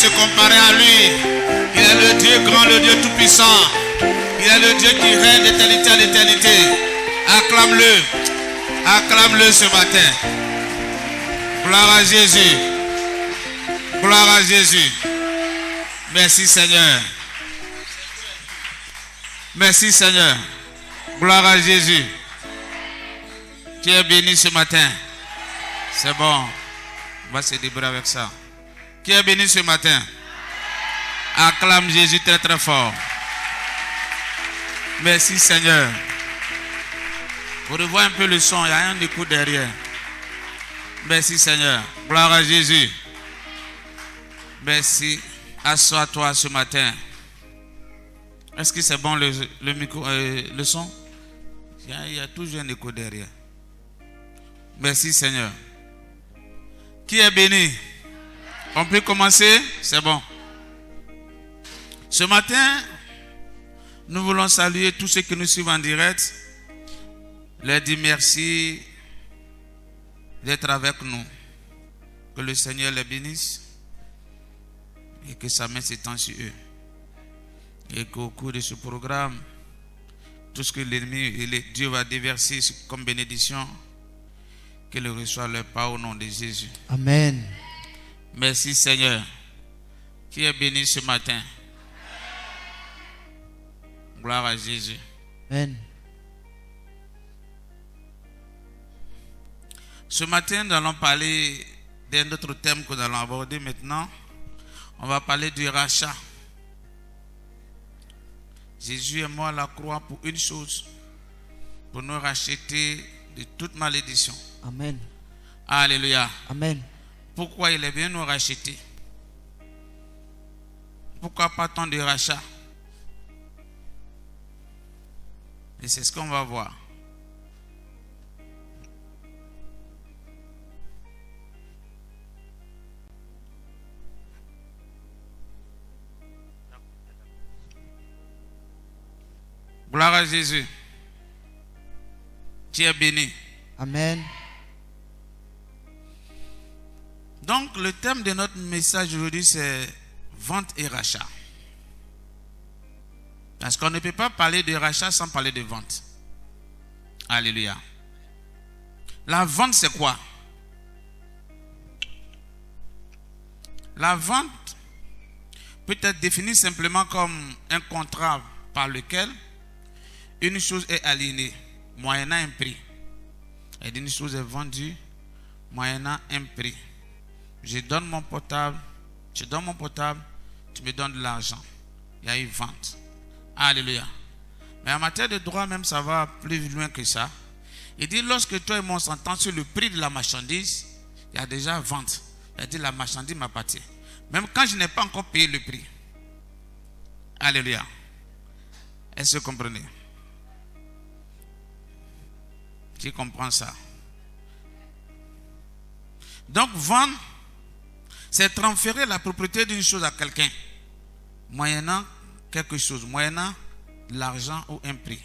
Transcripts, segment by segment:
se comparer à lui. Il est le Dieu grand, le Dieu tout-puissant. Il est le Dieu qui règne d'éternité à l'éternité. Acclame-le. Acclame-le ce matin. Gloire à Jésus. Gloire à Jésus. Merci Seigneur. Merci Seigneur. Gloire à Jésus. Tu es béni ce matin. C'est bon. On va se débrouiller avec ça. Qui est béni ce matin? Acclame Jésus très très fort. Merci Seigneur. Vous revoyez un peu le son, il y a un écho derrière. Merci Seigneur. Gloire à Jésus. Merci. Assois-toi ce matin. Est-ce que c'est bon le micro, le son? Il y a toujours un écho derrière. Merci Seigneur. Qui est béni? On peut commencer? C'est bon. Ce matin, nous voulons saluer tous ceux qui nous suivent en direct. Leur dire merci d'être avec nous. Que le Seigneur les bénisse et que sa main s'étende sur eux. Et qu'au cours de ce programme, tout ce que l'ennemi et Dieu va déverser comme bénédiction, qu'il reçoive leur part au nom de Jésus. Amen. Merci Seigneur. Qui est béni ce matin? Gloire à Jésus. Amen. Ce matin, nous allons parler d'un autre thème que nous allons aborder maintenant. On va parler du rachat. Jésus est mort à la croix pour une chose, pour nous racheter de toute malédiction. Amen. Alléluia. Amen. Pourquoi il est venu nous racheter? Pourquoi pas tant de rachat? Et c'est ce qu'on va voir. Gloire à Jésus. Tu es béni. Amen. Donc, le thème de notre message aujourd'hui, c'est vente et rachat. Parce qu'on ne peut pas parler de rachat sans parler de vente. Alléluia. La vente, c'est quoi? La vente peut être définie simplement comme un contrat par lequel une chose est aliénée, moyennant un prix. Et une chose est vendue, moyennant un prix. Je donne mon portable, tu donnes mon portable, tu me donnes de l'argent. Il y a une vente. Alléluia. Mais en matière de droit, même ça va plus loin que ça. Il dit, lorsque toi et moi on s'entend sur le prix de la marchandise, il y a déjà vente. Il dit, la marchandise m'appartient. Même quand je n'ai pas encore payé le prix. Alléluia. Est-ce que vous comprenez? Qui comprend ça? Donc, vendre, c'est transférer la propriété d'une chose à quelqu'un, moyennant quelque chose, moyennant l'argent ou un prix.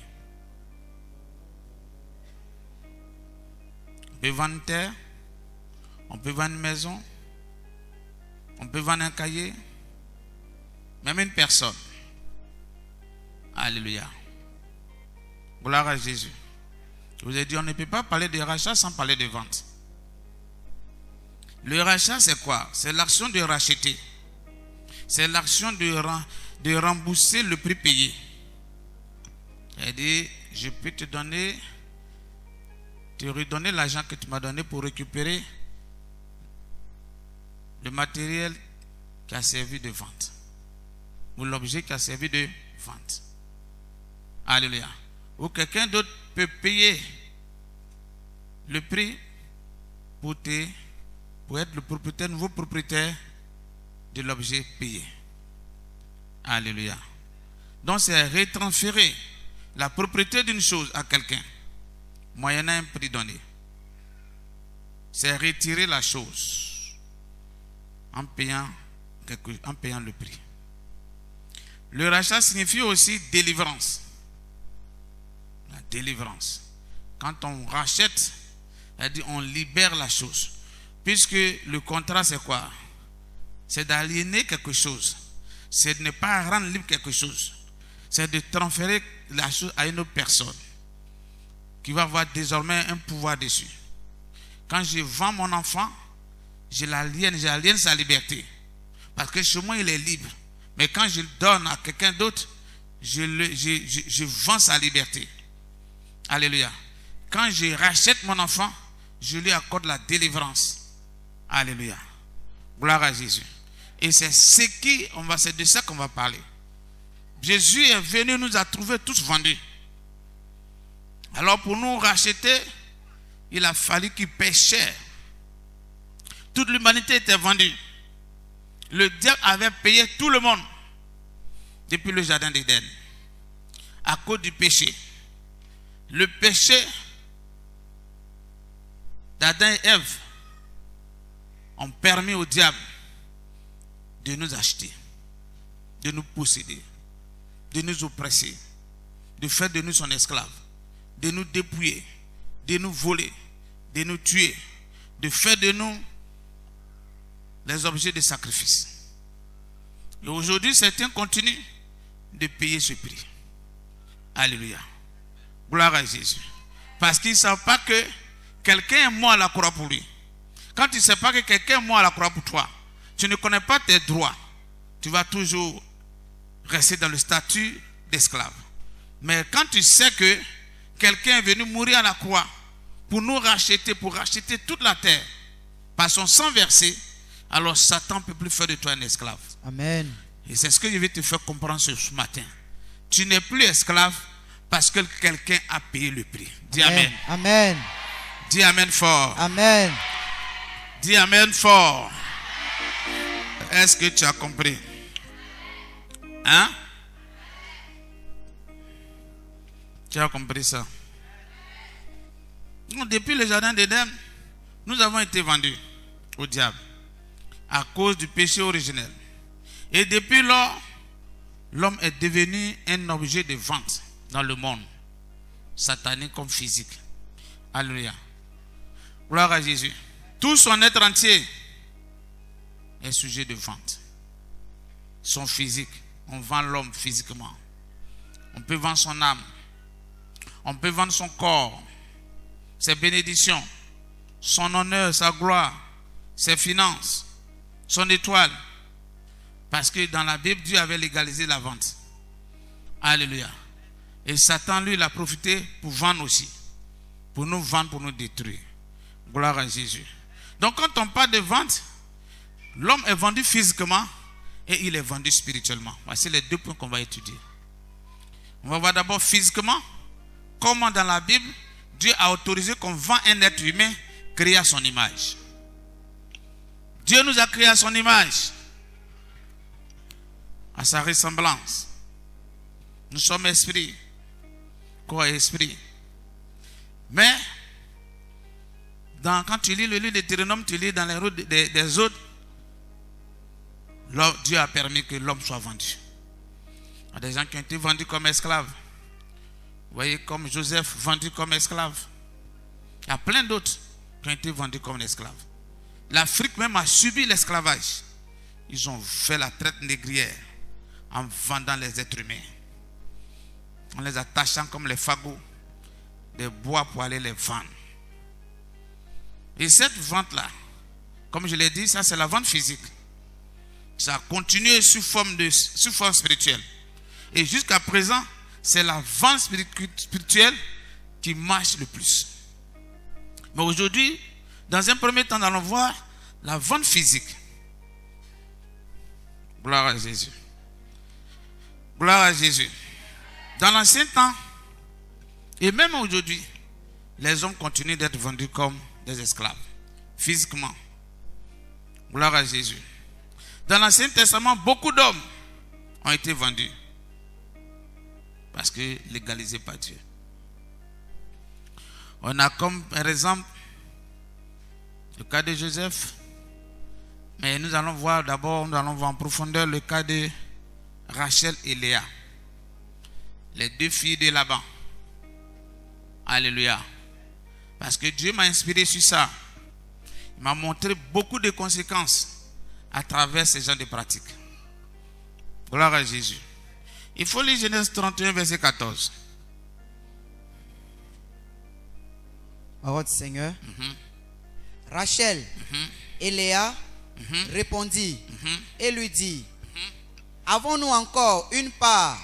On peut vendre une terre, on peut vendre une maison, on peut vendre un cahier, même une personne. Alléluia. Gloire à Jésus. Je vous ai dit, on ne peut pas parler de rachat sans parler de vente. Le rachat, c'est quoi? C'est l'action de racheter. C'est l'action de rembourser le prix payé. C'est-à-dire, je peux te redonner l'argent que tu m'as donné pour récupérer le matériel qui a servi de vente. Ou l'objet qui a servi de vente. Alléluia. Ou quelqu'un d'autre peut payer le prix pour être le propriétaire, nouveau propriétaire de l'objet payé. Alléluia. Donc c'est retransférer la propriété d'une chose à quelqu'un, moyennant un prix donné. C'est retirer la chose en payant le prix. Le rachat signifie aussi délivrance. La délivrance. Quand on rachète, c'est-à-dire on libère la chose. Puisque le contrat c'est quoi? c'est d'aliéner quelque chose. C'est de ne pas rendre libre quelque chose. C'est de transférer la chose à une autre personne qui va avoir désormais un pouvoir dessus. Quand je vends mon enfant, j'aliène sa liberté. Parce que chez moi, il est libre. Mais quand je le donne à quelqu'un d'autre, je vends sa liberté. Alléluia. Quand je rachète mon enfant, je lui accorde la délivrance. Alléluia. Gloire à Jésus. Et c'est de ça qu'on va parler. Jésus est venu, nous a trouvés tous vendus. Alors pour nous racheter, il a fallu qu'il paie cher. Toute l'humanité était vendue. Le diable avait payé tout le monde depuis le jardin d'Éden à cause du péché. Le péché d'Adam et Ève ont permis au diable de nous acheter, de nous posséder, de nous oppresser, de faire de nous son esclave, de nous dépouiller, de nous voler, de nous tuer, de faire de nous les objets de sacrifice. Et aujourd'hui, certains continuent de payer ce prix. Alléluia. Gloire à Jésus. Parce qu'ils ne savent pas que quelqu'un est mort à la croix pour lui. Quand tu ne sais pas que quelqu'un est mort à la croix pour toi, tu ne connais pas tes droits, tu vas toujours rester dans le statut d'esclave. Mais quand tu sais que quelqu'un est venu mourir à la croix pour nous racheter, pour racheter toute la terre, par son sang versé, alors Satan ne peut plus faire de toi un esclave. Amen. Et c'est ce que je vais te faire comprendre ce matin. Tu n'es plus esclave parce que quelqu'un a payé le prix. Dis Amen. Amen. Dis Amen fort. Amen. Dis Amen fort. Est-ce que tu as compris? Hein? Tu as compris ça? Donc, depuis le jardin d'Éden, nous avons été vendus au diable à cause du péché originel. Et depuis lors, l'homme est devenu un objet de vente dans le monde, satanique comme physique. Alléluia. Gloire à Jésus. Tout son être entier est sujet de vente. Son physique, on vend l'homme physiquement. On peut vendre son âme. On peut vendre son corps, ses bénédictions, son honneur, sa gloire, ses finances, son étoile. Parce que dans la Bible, Dieu avait légalisé la vente. Alléluia. Et Satan, lui, il a profité pour vendre aussi. Pour nous vendre, pour nous détruire. Gloire à Jésus. Donc quand on parle de vente, l'homme est vendu physiquement et il est vendu spirituellement. Voici les deux points qu'on va étudier. On va voir d'abord physiquement comment dans la Bible, Dieu a autorisé qu'on vend un être humain créé à son image. Dieu nous a créé à son image, à sa ressemblance. Nous sommes esprit, corps et esprit. Mais quand tu lis le livre d'Hétéronome, tu lis dans les routes des autres, Dieu a permis que l'homme soit vendu. Il y a des gens qui ont été vendus comme esclaves. Vous voyez, comme Joseph, vendu comme esclave. Il y a plein d'autres qui ont été vendus comme esclaves. L'Afrique même a subi l'esclavage. Ils ont fait la traite négrière en vendant les êtres humains. En les attachant comme les fagots des bois pour aller les vendre. Et cette vente-là, comme je l'ai dit, ça c'est la vente physique. Ça a continué sous forme spirituelle. Et jusqu'à présent, c'est la vente spirituelle qui marche le plus. Mais aujourd'hui, dans un premier temps, nous allons voir la vente physique. Gloire à Jésus. Gloire à Jésus. Dans l'ancien temps, et même aujourd'hui, les hommes continuent d'être vendus comme des esclaves, physiquement. Gloire à Jésus. Dans l'Ancien Testament, beaucoup d'hommes ont été vendus parce que légalisés par Dieu. On a comme par exemple le cas de Joseph, mais nous allons voir en profondeur le cas de Rachel et Léa, les deux filles de Laban. Alléluia. Parce que Dieu m'a inspiré sur ça. Il m'a montré beaucoup de conséquences à travers ces gens de pratique. Gloire à Jésus. Il faut lire Genèse 31, verset 14. Parole du Seigneur. Rachel et Léa répondit et lui dit, avons-nous encore une part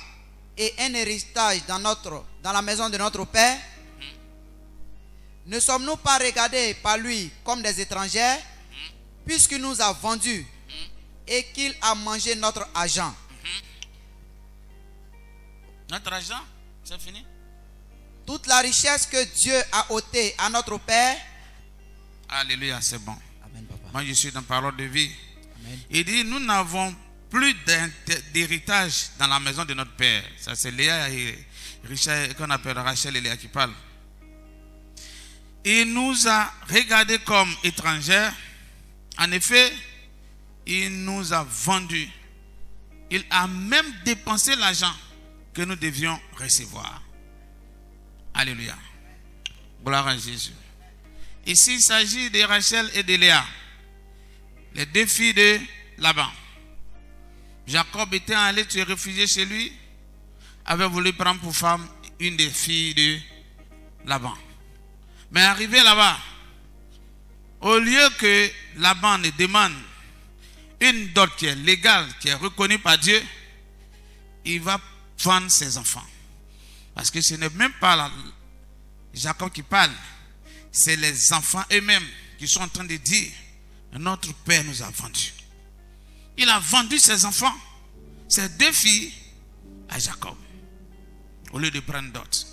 et un héritage dans la maison de notre père? Ne sommes-nous pas regardés par lui comme des étrangers, puisqu'il nous a vendus et qu'il a mangé notre argent? Notre argent, c'est fini? Toute la richesse que Dieu a ôtée à notre père. Alléluia, c'est bon. Amen, papa. Moi, je suis dans parole de vie. Amen. Il dit, nous n'avons plus d'héritage dans la maison de notre père. Ça, c'est Léa et Richard, qu'on appelle Rachel et Léa qui parlent. Il nous a regardés comme étrangers. En effet, il nous a vendus. Il a même dépensé l'argent que nous devions recevoir. Alléluia. Gloire à Jésus. Ici, il s'agit de Rachel et de Léa, les deux filles de Laban. Jacob était allé se réfugier chez lui, avait voulu prendre pour femme une des filles de Laban. Mais arrivé là-bas, au lieu que Laban ne demande une dot qui est légale, qui est reconnue par Dieu, il va vendre ses enfants. Parce que ce n'est même pas Jacob qui parle, c'est les enfants eux-mêmes qui sont en train de dire, notre père nous a vendus. Il a vendu ses enfants, ses deux filles, à Jacob. Au lieu de prendre d'autres,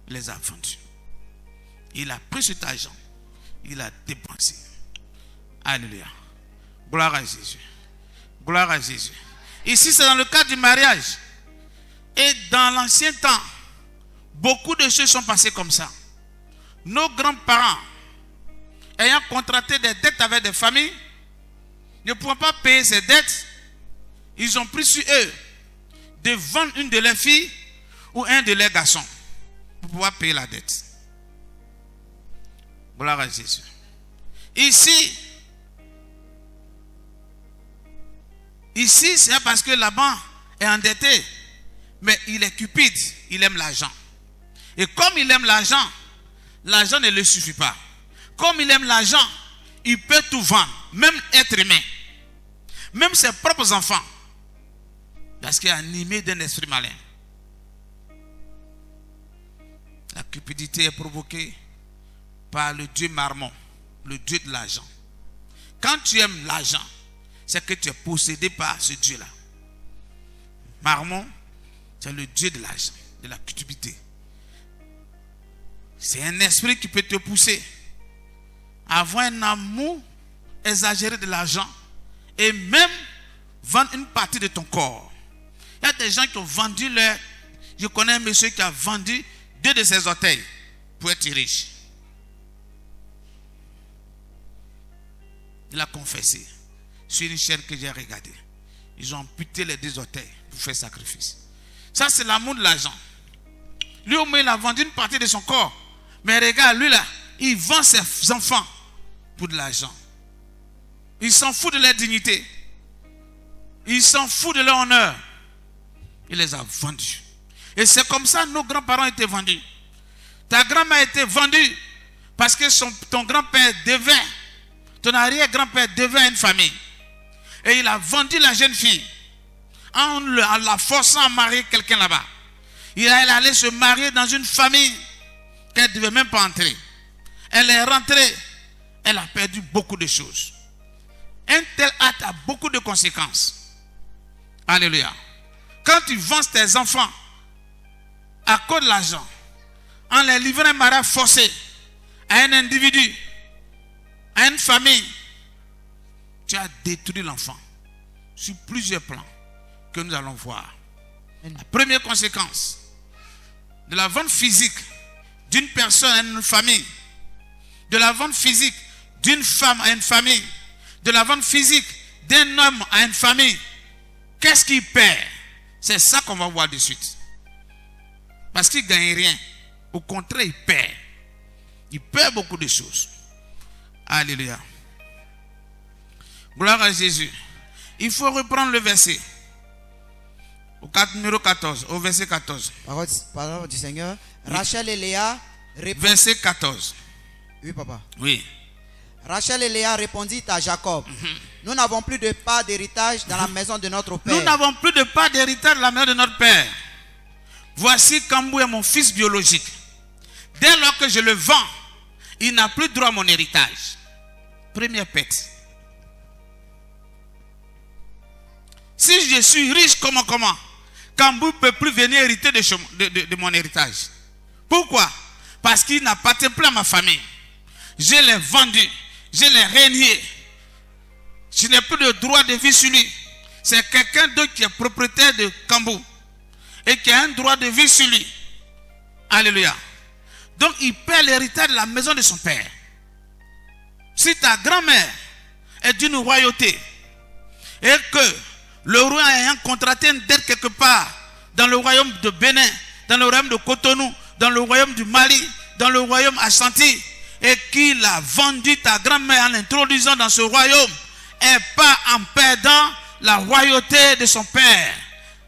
il les a vendus. Il a pris cet argent, il a dépensé. Alléluia. Gloire à Jésus. Gloire à Jésus. Ici, c'est dans le cadre du mariage. Et dans l'ancien temps, beaucoup de choses sont passées comme ça. Nos grands-parents, ayant contracté des dettes avec des familles, ne pouvant pas payer ces dettes, ils ont pris sur eux de vendre une de leurs filles ou un de leurs garçons pour pouvoir payer la dette. Gloire à Jésus. Ici, c'est parce que Laban est endetté, mais il est cupide, il aime l'argent. Et comme il aime l'argent, l'argent ne lui suffit pas. Comme il aime l'argent, il peut tout vendre, même être humain, même ses propres enfants, parce qu'il est animé d'un esprit malin. La cupidité est provoquée par le Dieu Mammon, le Dieu de l'argent. Quand tu aimes l'argent, c'est que tu es possédé par ce Dieu-là. Mammon, c'est le Dieu de l'argent, de la cupidité. C'est un esprit qui peut te pousser à avoir un amour exagéré de l'argent et même vendre une partie de ton corps. Il y a des gens qui ont vendu leur... Je connais un monsieur qui a vendu 2 de ses orteils pour être riche. Il a confessé sur une chaîne que j'ai regardée. Ils ont amputé les 2 orteils pour faire sacrifice. Ça, c'est l'amour de l'argent. Lui, au moins, il a vendu une partie de son corps. Mais regarde, lui là, il vend ses enfants pour de l'argent. Il s'en fout de leur dignité. Il s'en fout de leur honneur. Il les a vendus. Et c'est comme ça que nos grands-parents étaient vendus. Ta grand-mère a été vendue parce que ton grand-père devait, ton arrière-grand-père devait à une famille. Et il a vendu la jeune fille en la forçant à marier quelqu'un là-bas. Elle allait se marier dans une famille qu'elle ne devait même pas entrer. Elle est rentrée, elle a perdu beaucoup de choses. Un tel acte a beaucoup de conséquences. Alléluia. Quand tu vends tes enfants à cause de l'argent, en les livrant un mariage forcé à un individu, à une famille, tu as détruit l'enfant sur plusieurs plans que nous allons voir. La première conséquence de la vente physique d'une personne à une famille, de la vente physique d'une femme à une famille, de la vente physique d'un homme à une famille, qu'est-ce qu'il perd? C'est ça qu'on va voir de suite. Parce qu'il ne gagne rien. Au contraire, il perd. Il perd beaucoup de choses. Alléluia. Gloire à Jésus. Il faut reprendre le verset. Numéro 14, au verset 14. Parole du Seigneur. Rachel et Léa répondent. Verset 14. Oui, papa. Oui. Rachel et Léa répondit à Jacob. Nous n'avons plus de part d'héritage dans la maison de notre père. Nous n'avons plus de part d'héritage dans la maison de notre père. Voici Kambou est mon fils biologique. Dès lors que je le vends, il n'a plus droit à mon héritage. Première pète. Si je suis riche, comment Kambou ne peut plus venir hériter de mon héritage. Pourquoi? Parce qu'il n'appartient plus à ma famille. Je l'ai vendu. Je l'ai régné. Je n'ai plus de droit de vie sur lui. C'est quelqu'un d'autre qui est propriétaire de Kambou. Et qui a un droit de vie sur lui. Alléluia. Donc il perd l'héritage de la maison de son père. Si ta grand-mère est d'une royauté et que le roi ayant contracté une dette quelque part dans le royaume de Bénin, dans le royaume de Cotonou, dans le royaume du Mali, dans le royaume Ashanti, et qu'il a vendu ta grand-mère en l'introduisant dans ce royaume, elle part en perdant la royauté de son père.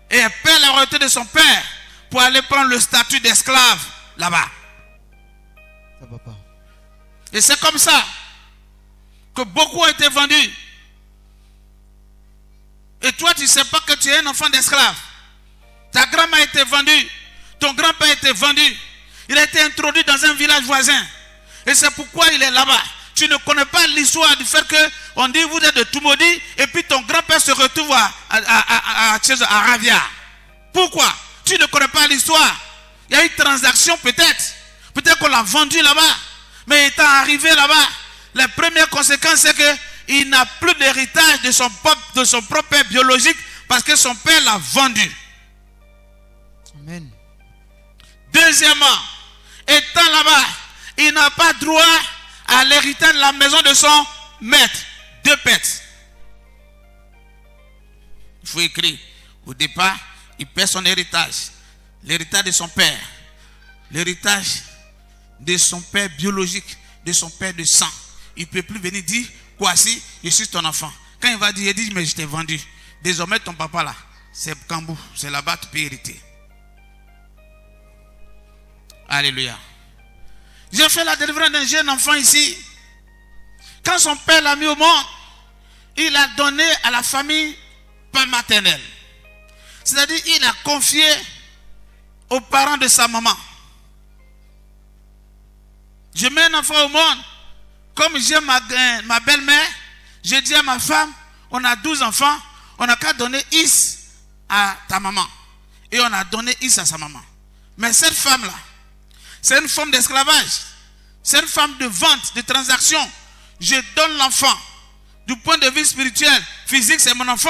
Et elle perd la royauté de son père pour aller prendre le statut d'esclave là-bas. Et c'est comme ça que beaucoup ont été vendus. Et toi, tu ne sais pas que tu es un enfant d'esclave. Ta grand-mère a été vendue. Ton grand-père a été vendu. Il a été introduit dans un village voisin. Et c'est pourquoi il est là-bas. Tu ne connais pas l'histoire du fait qu'on dit vous êtes de Tumodi et puis ton grand-père se retrouve à Ravia. Pourquoi? Tu ne connais pas l'histoire. Il y a une transaction peut-être. Peut-être qu'on l'a vendu là-bas. Mais étant arrivé là-bas, la première conséquence c'est qu'il n'a plus d'héritage de son propre père biologique parce que son père l'a vendu. Amen. Deuxièmement, étant là-bas, il n'a pas droit à l'héritage de la maison de son maître. Deux pètes. Il faut écrire. Au départ, il perd son héritage. L'héritage de son père. L'héritage de son père biologique, de son père de sang. Il ne peut plus venir dire, quoi si, je suis ton enfant. Quand il va dire, il dit, mais je t'ai vendu. Désormais, ton papa là, c'est Kambou. C'est là-bas que tu peux hériter. Alléluia. J'ai fait la délivrance d'un jeune enfant ici. Quand son père l'a mis au monde, il a donné à la famille pas maternelle. C'est-à-dire, il a confié aux parents de sa maman. Je mets un enfant au monde. Comme j'ai ma belle-mère, je dis à ma femme, on a 12 enfants, on n'a qu'à donner Is à ta maman. Et on a donné Is à sa maman. Mais cette femme-là, c'est une forme d'esclavage. C'est une forme de vente, de transaction. Je donne l'enfant. Du point de vue spirituel, physique, c'est mon enfant.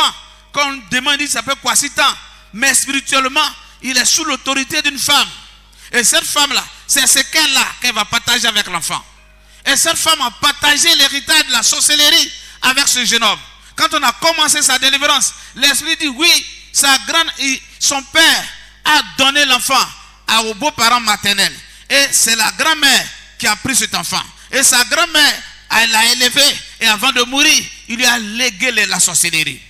Quand on demande, il s'appelle Kwasitan. Mais spirituellement, il est sous l'autorité d'une femme. Et cette femme-là, c'est ce qu'elle va partager avec l'enfant. Et cette femme a partagé l'héritage de la sorcellerie avec ce jeune homme. Quand on a commencé sa délivrance, l'esprit dit oui, son père a donné l'enfant aux beaux-parents maternels. Et c'est la grand-mère qui a pris cet enfant. Et sa grand-mère, elle l'a élevé. Et avant de mourir, il lui a légué la sorcellerie.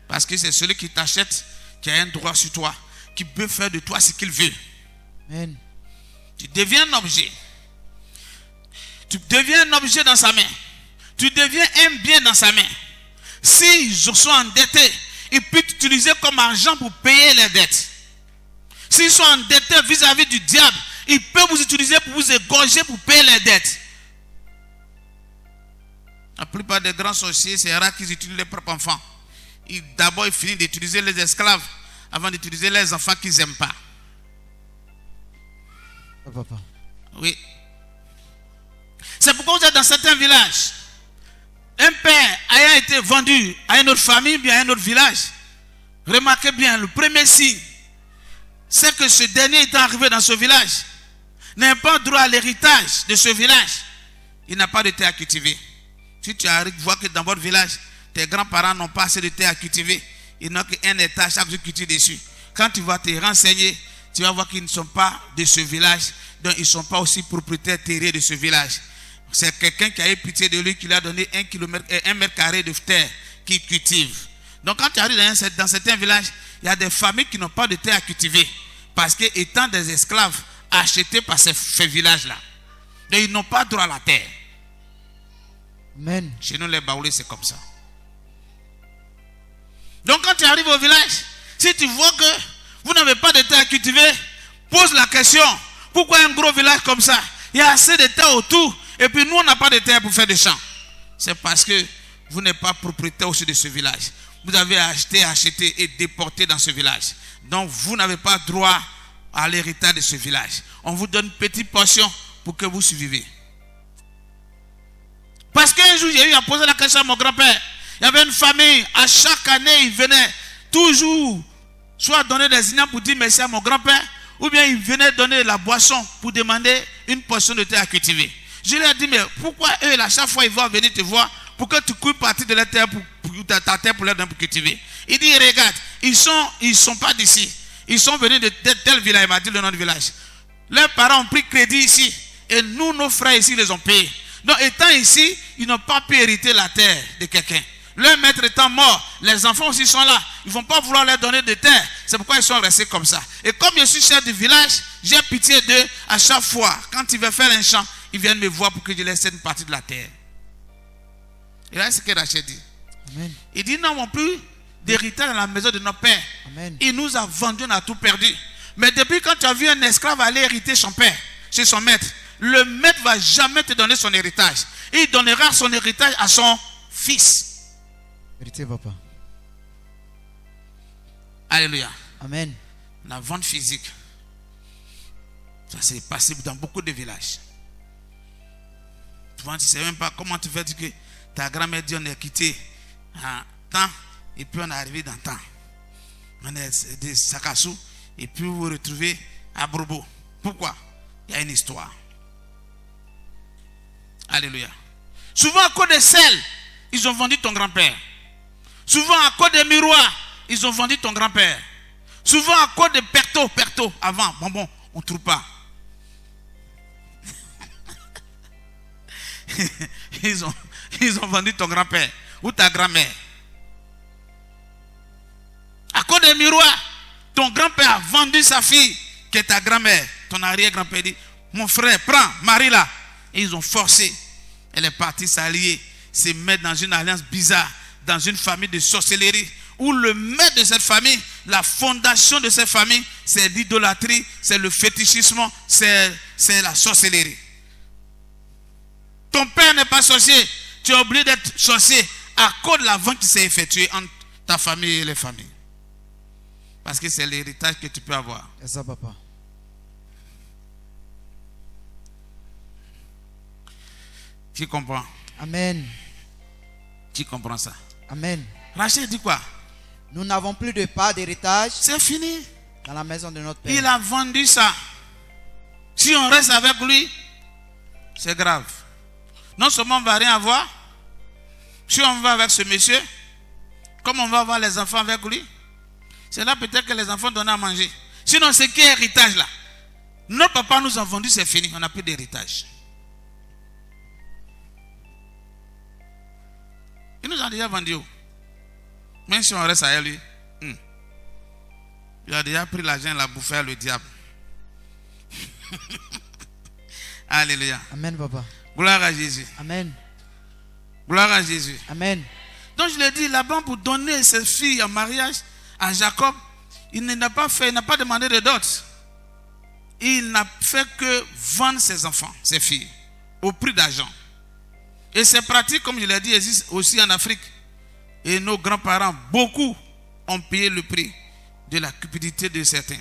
Parce que c'est celui qui t'achète qui a un droit sur toi, qui peut faire de toi ce qu'il veut. Amen. Tu deviens un objet. Tu deviens un objet dans sa main. Tu deviens un bien dans sa main. S'ils sont endettés, ils peuvent t'utiliser comme argent pour payer les dettes. S'ils sont endettés vis-à-vis du diable, ils peuvent vous utiliser pour vous égorger, pour payer les dettes. La plupart des grands sorciers, c'est rare qu'ils utilisent leurs propres enfants. D'abord, ils finissent d'utiliser les esclaves avant d'utiliser les enfants qu'ils n'aiment pas. Papa. Oui. C'est pourquoi vous êtes dans certains villages. Un père ayant été vendu à une autre famille, bien à un autre village. Remarquez bien, le premier signe, c'est que ce dernier étant arrivé dans ce village, n'a pas droit à l'héritage de ce village. Il n'a pas de terre à cultiver. Si tu arrives, vois que dans votre village, tes grands-parents n'ont pas assez de terre à cultiver. Ils n'ont qu'un étage, chaque jour cultive dessus. Quand tu vas te renseigner, tu vas voir qu'ils ne sont pas de ce village. Donc ils ne sont pas aussi propriétaires terriers de ce village. C'est quelqu'un qui a eu pitié de lui, qui lui a donné 1 mètre carré de terre qu'il cultive. Donc quand tu arrives dans certains villages, il y a des familles qui n'ont pas de terre à cultiver. Parce que étant des esclaves achetés par ces villages-là. Donc ils n'ont pas droit à la terre. Amen. Chez nous les Baoulés c'est comme ça. Donc quand tu arrives au village, si tu vois que vous n'avez pas de terre à cultiver, pose la question, pourquoi un gros village comme ça? Il y a assez de terre autour, et puis nous on n'a pas de terre pour faire des champs. C'est parce que vous n'êtes pas propriétaire aussi de ce village. Vous avez acheté et déporté dans ce village. Donc vous n'avez pas droit à l'héritage de ce village. On vous donne une petite portion pour que vous surviviez. Parce qu'un jour j'ai eu à poser la question à mon grand-père. Il y avait une famille, à chaque année il venait toujours soit donner des ignames pour dire merci à mon grand-père, ou bien il venait donner la boisson pour demander une portion de terre à cultiver. Je lui ai dit, mais pourquoi eux, à chaque fois, ils vont venir te voir pour que tu coupes partie de la terre pour ta terre pour leur donner pour cultiver. Il dit, regarde, ils sont pas d'ici. Ils sont venus de tel village. Il m'a dit le nom du village. Leurs parents ont pris crédit ici. Et nous, nos frères ici, les ont payés. Donc, étant ici, ils n'ont pas pu hériter la terre de quelqu'un. Leur maître étant mort, les enfants aussi sont là. Ils ne vont pas vouloir leur donner de terre. C'est pourquoi ils sont restés comme ça. Et comme je suis chef du village, j'ai pitié d'eux. À chaque fois, quand ils veulent faire un champ, ils viennent me voir pour que je laisse une partie de la terre. Et là, c'est ce que Rachel dit. Amen. Il dit, nous n'avons plus d'héritage dans la maison de nos pères. Amen. Il nous a vendu, on a tout perdu. Mais depuis quand tu as vu un esclave aller hériter son père, chez son maître, le maître ne va jamais te donner son héritage. Il donnera son héritage à son fils. Vérité, papa. Alléluia. Amen. La vente physique, ça c'est passé dans beaucoup de villages. Souvent, tu ne sais même pas comment tu fais que ta grand-mère dit on est quitté à temps et puis on est arrivé dans temps. On est des Sakassou et puis vous vous retrouvez à Brobo. Pourquoi? Il y a une histoire. Alléluia. Souvent à cause de sel, ils ont vendu ton grand-père. Souvent à cause des miroirs, ils ont vendu ton grand-père. Souvent à cause de perto, avant, bon, on ne trouve pas. ils ont vendu ton grand-père ou ta grand-mère. À cause des miroirs, ton grand-père a vendu sa fille, qui est ta grand-mère. Ton arrière-grand-père dit, mon frère, prends, marie-la. Et ils ont forcé. Elle est partie s'allier, se mettre dans une alliance bizarre, dans une famille de sorcellerie, où le maître de cette famille, la fondation de cette famille, c'est l'idolâtrie, c'est le fétichisme, c'est la sorcellerie. Ton père n'est pas sorcier, tu es obligé d'être sorcier à cause de la vente qui s'est effectuée entre ta famille et les familles. Parce que c'est l'héritage que tu peux avoir. C'est ça, papa. Tu comprends? Amen. Tu comprends ça? Amen. Rachel dit quoi? Nous n'avons plus de part d'héritage C'est fini. dans la maison de notre père. Il a vendu ça. Si on reste avec lui, c'est grave. Non seulement on ne va rien avoir, si on va avec ce monsieur, comme on va avoir les enfants avec lui, c'est là peut-être que les enfants donnent à manger. Sinon, c'est qui est héritage là? Nos papas nous ont vendu, c'est fini. On n'a plus d'héritage. Ils nous ont déjà vendu. Même si on reste à lui, il a déjà pris l'argent et l'a bouffé à le diable. Alléluia. Amen, papa. Gloire à Jésus. Amen. Gloire à Jésus. Amen. Donc je l'ai dit, Laban pour donner ses filles en mariage à Jacob, il n'a pas demandé de dot. Il n'a fait que vendre ses enfants, ses filles, au prix d'argent. Et ces pratiques, comme je l'ai dit, existent aussi en Afrique. Et nos grands-parents, beaucoup, ont payé le prix de la cupidité de certains.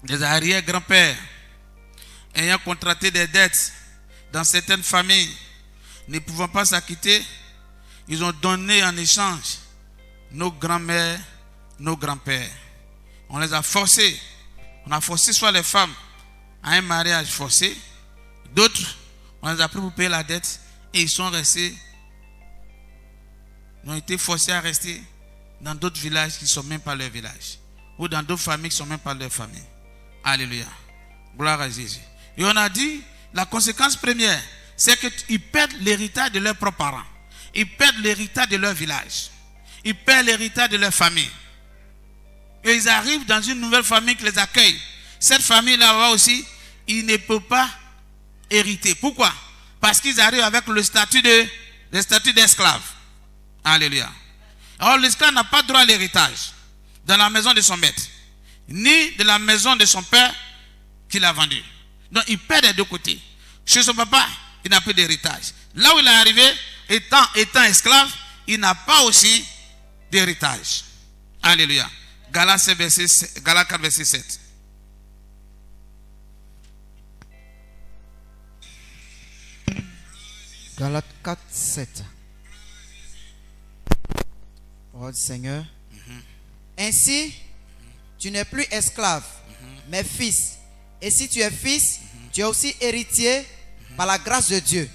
Les arrière-grands-pères, ayant contracté des dettes dans certaines familles, ne pouvant pas s'acquitter, ils ont donné en échange nos grands-mères, nos grands-pères. On les a forcés. On a forcé soit les femmes à un mariage forcé, d'autres, on les a pris pour payer la dette et ils sont restés. Ils ont été forcés à rester dans d'autres villages qui ne sont même pas leur village. Ou dans d'autres familles qui ne sont même pas leur famille. Alléluia. Gloire à Jésus. Et on a dit, la conséquence première, c'est qu'ils perdent l'héritage de leurs propres parents. Ils perdent l'héritage de leur village. Ils perdent l'héritage de leur famille. Et ils arrivent dans une nouvelle famille qui les accueille. Cette famille-là aussi, ils ne peuvent pas hériter. Pourquoi? Parce qu'ils arrivent avec le statut d'esclave. Alléluia. Alors l'esclave n'a pas droit à l'héritage dans la maison de son maître, ni de la maison de son père qu'il a vendu. Donc il perd des deux côtés. Chez son papa, il n'a plus d'héritage. Là où il est arrivé, étant esclave, il n'a pas aussi d'héritage. Alléluia. Galates 4, verset 7. Galates 4, 7. Parole du Seigneur. Ainsi, tu n'es plus esclave, mais fils. Et si tu es fils, tu es aussi héritier par la grâce de Dieu.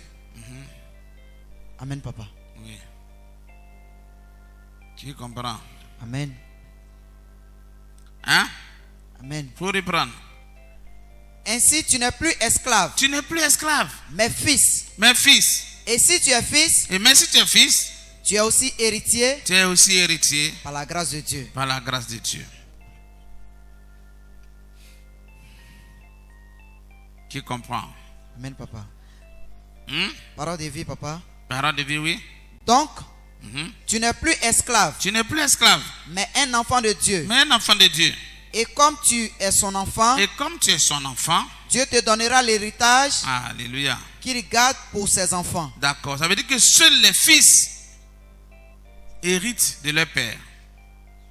Amen, papa. Oui. Tu comprends? Amen. Hein? Amen. Faut reprendre. Ainsi, tu n'es plus esclave, Tu n'es plus esclave, mais fils. mais fils. Et si tu es fils, Et même si tu es fils, tu es aussi héritier tu es aussi héritier par la grâce de Dieu. par la grâce de Dieu. Qui comprend? Amen, papa. Hmm? Parole de vie, papa. Parole de vie, oui. Donc, Mhm. tu n'es plus esclave, Tu n'es plus esclave, mais un enfant de Dieu. mais un enfant de Dieu. Et comme tu es son enfant, Et comme tu es son enfant, Dieu te donnera l'héritage alléluia. qu'il garde pour ses enfants. D'accord. Ça veut dire que seuls les fils héritent de leur père.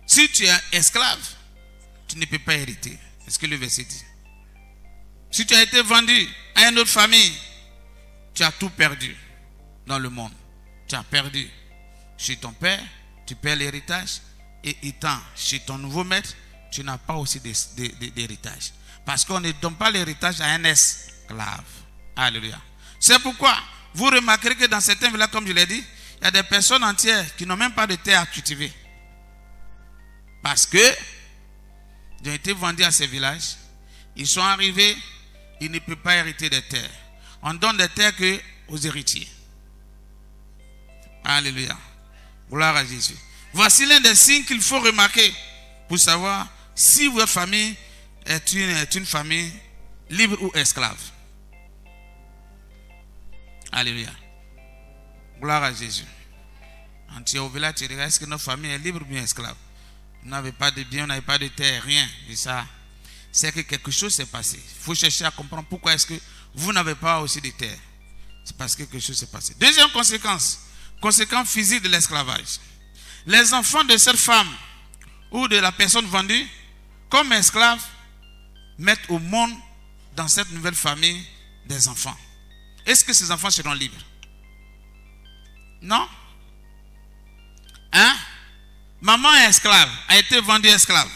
Si tu es esclave, tu ne peux pas hériter. C'est ce que le verset dit. Si tu as été vendu à une autre famille, tu as tout perdu dans le monde. Tu as perdu chez ton père, tu perds l'héritage. Et étant chez ton nouveau maître, tu n'as pas aussi d'héritage. Parce qu'on ne donne pas l'héritage à un esclave. Alléluia. C'est pourquoi vous remarquerez que dans certains villages, comme je l'ai dit, il y a des personnes entières qui n'ont même pas de terre à cultiver. Parce que ils ont été vendus à ces villages. Ils sont arrivés, ils ne peuvent pas hériter des terres. On donne des terres que aux héritiers. Alléluia. Gloire à Jésus. Voici l'un des signes qu'il faut remarquer pour savoir si votre famille est une famille libre ou esclave. Alléluia. Gloire à Jésus. Quand tu es au village, tu regardes, est-ce que notre famille est libre ou bien esclave? On n'avait pas de bien, on n'avait pas de terre, rien. Et ça, c'est que quelque chose s'est passé. Il faut chercher à comprendre pourquoi est-ce que vous n'avez pas aussi de terre. C'est parce que quelque chose s'est passé. Deuxième conséquence physique de l'esclavage. Les enfants de cette femme ou de la personne vendue comme esclave mettent au monde dans cette nouvelle famille des enfants. Est-ce que ces enfants seront libres? Non? Hein? Maman est esclave, a été vendue esclave.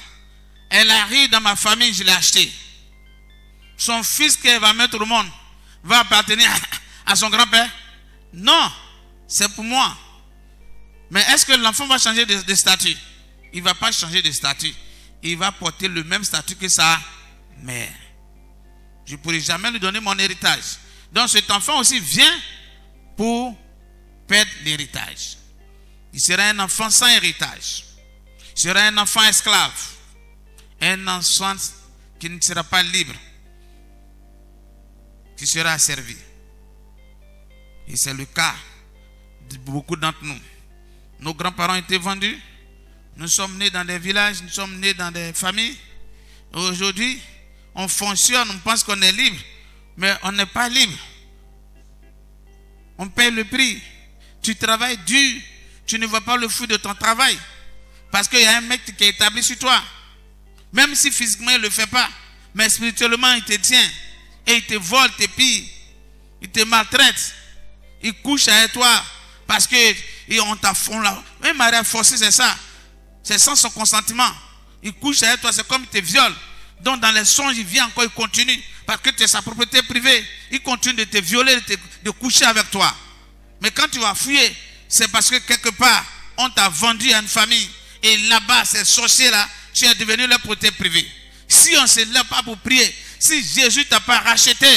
Elle arrive dans ma famille, je l'ai acheté. Son fils qu'elle va mettre au monde va appartenir à son grand-père? Non, c'est pour moi. Mais est-ce que l'enfant va changer de statut? Il ne va pas changer de statut. Il va porter le même statut que sa mère. Je ne pourrai jamais lui donner mon héritage. Donc cet enfant aussi vient pour perdre l'héritage. Il sera un enfant sans héritage. Il sera un enfant esclave. Un enfant qui ne sera pas libre. Qui sera asservi. Et c'est le cas de beaucoup d'entre nous. Nos grands-parents étaient vendus. Nous sommes nés dans des villages, nous sommes nés dans des familles. Aujourd'hui, on fonctionne, on pense qu'on est libre. Mais on n'est pas libre. On paye le prix. Tu travailles dur. Tu ne vois pas le fruit de ton travail. Parce qu'il y a un mec qui est établi sur toi. Même si physiquement il ne le fait pas. Mais spirituellement il te tient. Et il te vole, il te pille. Il te maltraite. Il couche avec toi. Parce que on t'a fondé. Un mariage forcé, c'est ça. C'est sans son consentement. Il couche avec toi, c'est comme il te viole. Donc dans les songes, il vient encore, il continue. Parce que tu es sa propriété privée. Il continue de te violer, de coucher avec toi. Mais quand tu vas fuir, c'est parce que quelque part, on t'a vendu à une famille. Et là-bas, ces sorciers-là, tu es devenu leur propriété privée. Si on ne se lève pas pour prier, si Jésus t'a pas racheté,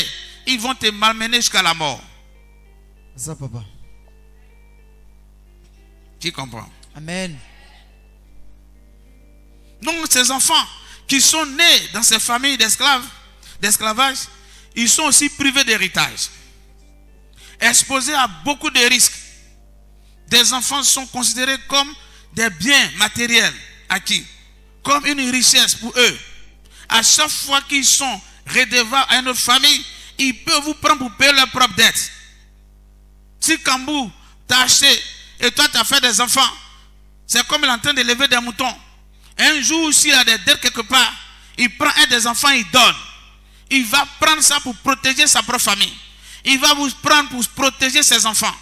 ils vont te malmener jusqu'à la mort. Ça, papa. Tu comprends? Amen. Donc ces enfants qui sont nés dans ces familles d'esclavage, ils sont aussi privés d'héritage, exposés à beaucoup de risques. Des enfants sont considérés comme des biens matériels acquis, comme une richesse pour eux. À chaque fois qu'ils sont redevables à une autre famille, ils peuvent vous prendre pour payer leurs propres dettes. Si Kambou t'a acheté et toi tu as fait des enfants, c'est comme il est en train d'élever des moutons. Un jour, s'il a des dettes quelque part, il prend un des enfants, il donne. Il va prendre ça pour protéger sa propre famille. Il va vous prendre pour protéger ses enfants.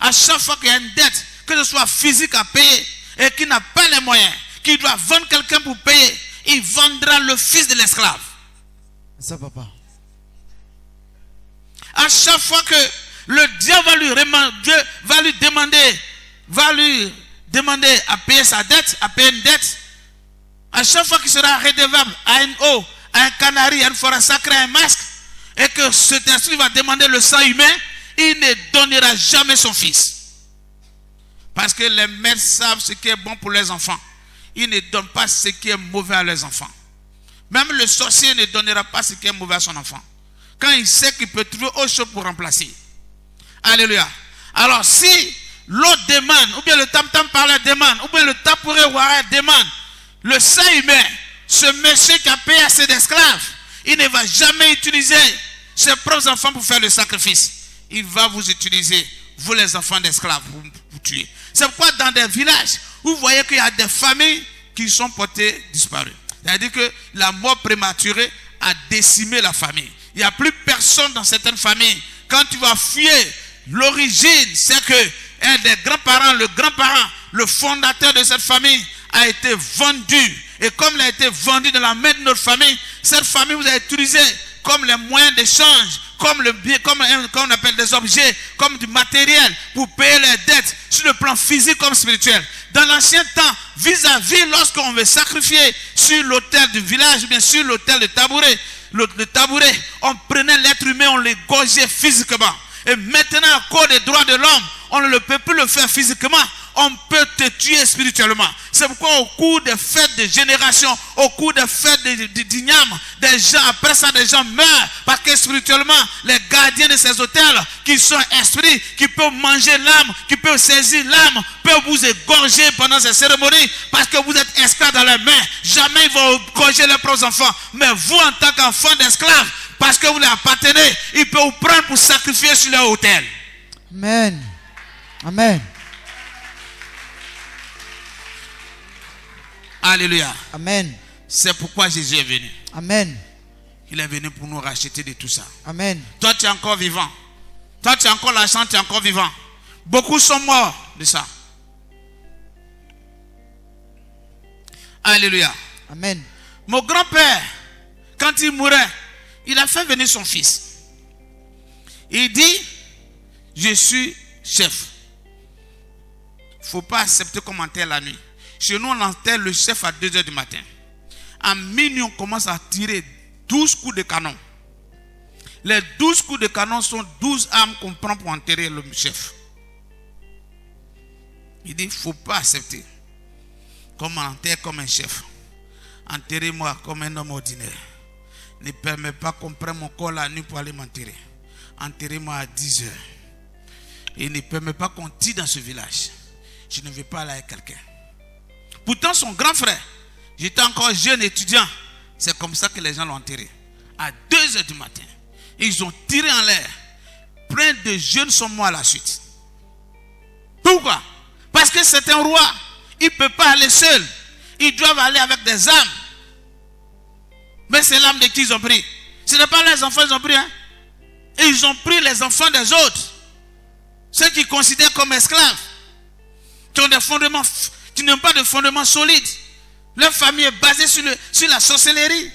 À chaque fois qu'il y a une dette, que ce soit physique à payer et qu'il n'a pas les moyens, qu'il doit vendre quelqu'un pour payer, il vendra le fils de l'esclave. Ça, papa. À chaque fois que le diable va lui demander à payer sa dette, à payer une dette, à chaque fois qu'il sera redevable à une eau, à un canari, à une forêt sacrée, à un masque, et que cet esprit va demander le sang humain, il ne donnera jamais son fils. Parce que les mères savent ce qui est bon pour les enfants. Ils ne donnent pas ce qui est mauvais à leurs enfants. Même le sorcier ne donnera pas ce qui est mauvais à son enfant, quand il sait qu'il peut trouver autre chose pour remplacer. Alléluia. Alors si l'autre demande, ou bien le tam-tam parleur demande, ou bien le tapouré ouaré demande le sang humain, ce monsieur qui a payé assez d'esclaves, il ne va jamais utiliser ses propres enfants pour faire le sacrifice. Il va vous utiliser, vous les enfants d'esclaves, pour vous tuer. C'est pourquoi dans des villages, vous voyez qu'il y a des familles qui sont portées disparues. C'est-à-dire que la mort prématurée a décimé la famille. Il n'y a plus personne dans certaines familles. Quand tu vas fuir, l'origine, c'est que un des grands-parents, le grand-parent, le fondateur de cette famille a été vendu. Et comme il a été vendu dans la main de notre famille, cette famille vous a utilisé comme les moyens d'échange, comme le bien, comme on appelle des objets, comme du matériel pour payer les dettes sur le plan physique comme spirituel. Dans l'ancien temps, vis-à-vis, lorsqu'on veut sacrifier sur l'autel du village, ou bien sur l'autel de tabouret, le tabouret, on prenait l'être humain, on l'égorgeait physiquement. Et maintenant, à cause des droits de l'homme, on ne peut plus le faire physiquement. On peut te tuer spirituellement. C'est pourquoi au cours des fêtes de génération, au cours des fêtes d'igname, des gens, après ça, des gens meurent. Parce que spirituellement, les gardiens de ces hôtels, qui sont esprits, qui peuvent manger l'âme, qui peuvent saisir l'âme, peuvent vous égorger pendant ces cérémonies, parce que vous êtes esclaves dans leurs mains. Jamais ils vont égorger leurs propres enfants. Mais vous, en tant qu'enfant d'esclaves, parce que vous les appartenez, ils peuvent vous prendre pour sacrifier sur leur hôtel. Amen. Amen. Alléluia. Amen. C'est pourquoi Jésus est venu. Amen. Il est venu pour nous racheter de tout ça. Amen. Toi, tu es encore vivant. Toi, tu as encore l'argent, tu es encore vivant. Beaucoup sont morts de ça. Alléluia. Amen. Mon grand-père, quand il mourait, il a fait venir son fils. Il dit, je suis chef. Il ne faut pas accepter comme enterre la nuit. Chez nous, on enterre le chef à 2 h du matin. À minuit, on commence à tirer 12 coups de canon. Les 12 coups de canon sont 12 armes qu'on prend pour enterrer le chef. Il dit, il ne faut pas accepter. Comme on enterre comme un chef. Enterrez-moi comme un homme ordinaire. Ne permets pas qu'on prenne mon corps la nuit pour aller m'enterrer. Enterrez-moi à 10 h. Et ne permets pas qu'on tire dans ce village. Je ne vais pas aller avec quelqu'un. Pourtant, son grand frère, j'étais encore jeune étudiant. C'est comme ça que les gens l'ont enterré. À 2 h du matin. Ils ont tiré en l'air. Plein de jeunes sont morts à la suite. Pourquoi? Parce que c'est un roi. Il ne peut pas aller seul. Ils doivent aller avec des âmes. Mais c'est l'âme de qui ils ont pris? Ce n'est pas les enfants qu'ils ont pris. Hein? Et ils ont pris les enfants des autres. Ceux qu'ils considèrent comme esclaves. Qui ont des fondements, qui n'ont pas de fondements solides. Leur famille est basée sur la sorcellerie.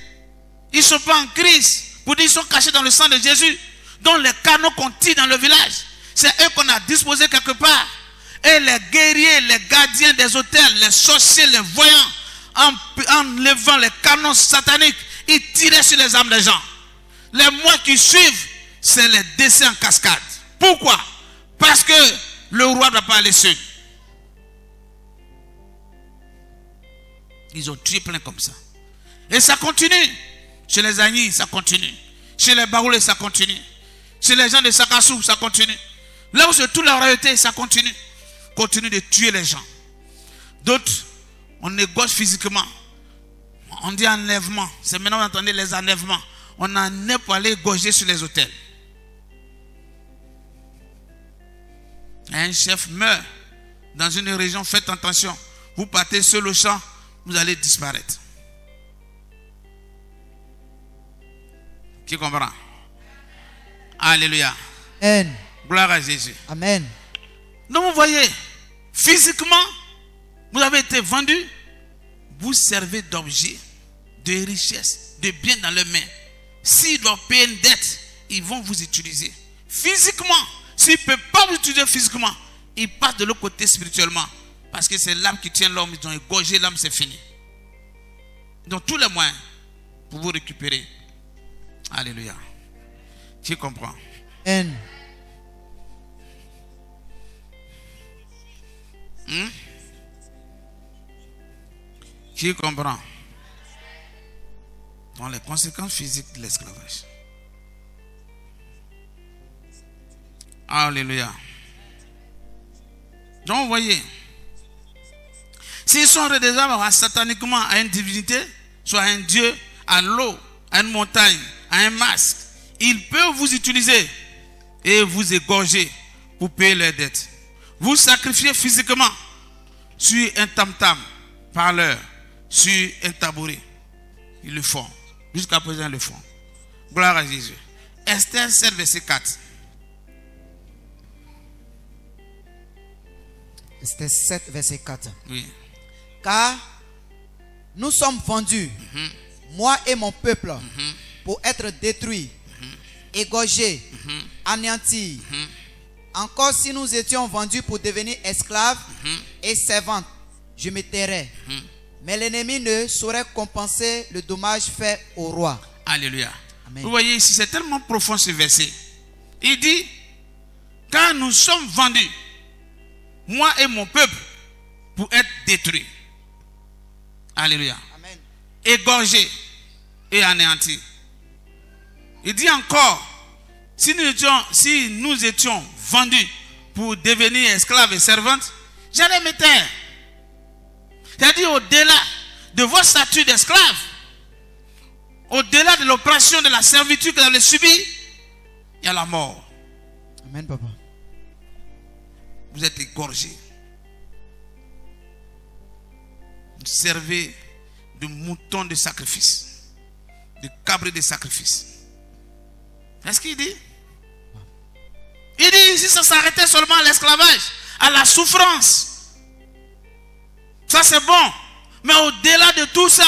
Ils ne sont pas en crise. Pour dire qu'ils sont cachés dans le sang de Jésus. Donc les canons qu'on tire dans le village, c'est eux qu'on a disposés quelque part. Et les guerriers, les gardiens des hôtels, les sorciers, les voyants, en levant les canons sataniques, il tirait sur les âmes des gens. Les mois qui suivent, c'est les décès en cascade. Pourquoi? Parce que le roi ne doit pas aller seul. Ils ont tué plein comme ça. Et ça continue. Chez les Agnis, ça continue. Chez les Baoulés, ça continue. Chez les gens de Sakassou, ça continue. Là où c'est toute la royauté, ça continue. Continue de tuer les gens. D'autres, on égorge physiquement. On dit enlèvement. C'est maintenant vous entendez les enlèvements. On en est pour aller égorger sur les hôtels. Un chef meurt dans une région, faites attention. Vous partez seul au champ, vous allez disparaître. Qui comprend? Alléluia. Amen. Gloire à Jésus. Amen. Donc vous voyez, physiquement, vous avez été vendu, vous servez d'objet, de richesse, de biens dans leurs mains. S'ils doivent payer une dette, ils vont vous utiliser. Physiquement, s'ils ne peuvent pas vous utiliser physiquement, ils passent de l'autre côté spirituellement. Parce que c'est l'âme qui tient l'homme, ils ont égorgé l'âme, c'est fini. Donc tous les moyens pour vous récupérer. Alléluia. Tu comprends? Amen. Qui comprend? Dans les conséquences physiques de l'esclavage. Alléluia. Donc vous voyez, s'ils sont redevables sataniquement à une divinité, soit à un dieu, à l'eau, à une montagne, à un masque, ils peuvent vous utiliser et vous égorger pour payer leurs dettes. Vous sacrifiez physiquement sur un tam-tam, parleur, sur un tabouret. Ils le font. Jusqu'à présent, ils le font. Gloire à Jésus. Esther 7, verset 4. Esther 7, verset 4. Oui. Car nous sommes vendus, moi et mon peuple, pour être détruits, égorgés, anéantis. Encore si nous étions vendus pour devenir esclaves et servantes, je me tairais. Mais l'ennemi ne saurait compenser le dommage fait au roi. Alléluia. Amen. Vous voyez ici, c'est tellement profond ce verset. Il dit, car nous sommes vendus, moi et mon peuple, pour être détruits. Alléluia. Amen. Égorgés et anéantis. Il dit encore, si nous étions vendus pour devenir esclaves et servantes, j'allais me taire. C'est-à-dire au-delà de vos statuts d'esclaves, au-delà de l'oppression de la servitude que vous avez subie, il y a la mort. Amen, papa. Vous êtes égorgés. Vous servez de moutons de sacrifice, de cabrits de sacrifice. Est-ce qu'il dit? Il dit, si ça s'arrêtait seulement à l'esclavage, à la souffrance, ça c'est bon. Mais au-delà de tout ça,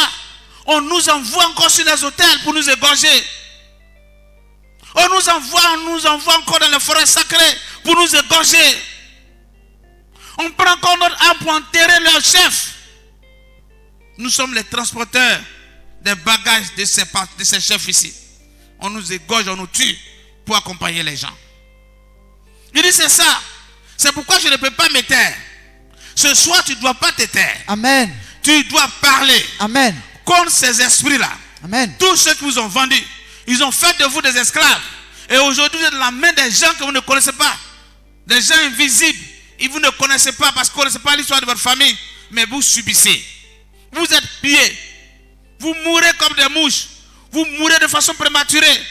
on nous envoie encore sur les autels pour nous égorger. On nous envoie encore dans les forêts sacrées pour nous égorger. On prend encore notre âme pour enterrer leur chef. Nous sommes les transporteurs des bagages de ces chefs ici. On nous égorge, on nous tue pour accompagner les gens. Il dit c'est ça. C'est pourquoi je ne peux pas me taire. Ce soir, tu ne dois pas te taire. Amen. Tu dois parler. Amen. Contre ces esprits-là. Amen. Tous ceux qui vous ont vendus, ils ont fait de vous des esclaves. Et aujourd'hui, vous êtes dans la main des gens que vous ne connaissez pas. Des gens invisibles. Et vous ne connaissez pas parce que vous ne connaissez pas l'histoire de votre famille. Mais vous subissez. Vous êtes pillés. Vous mourrez comme des mouches. Vous mourrez de façon prématurée.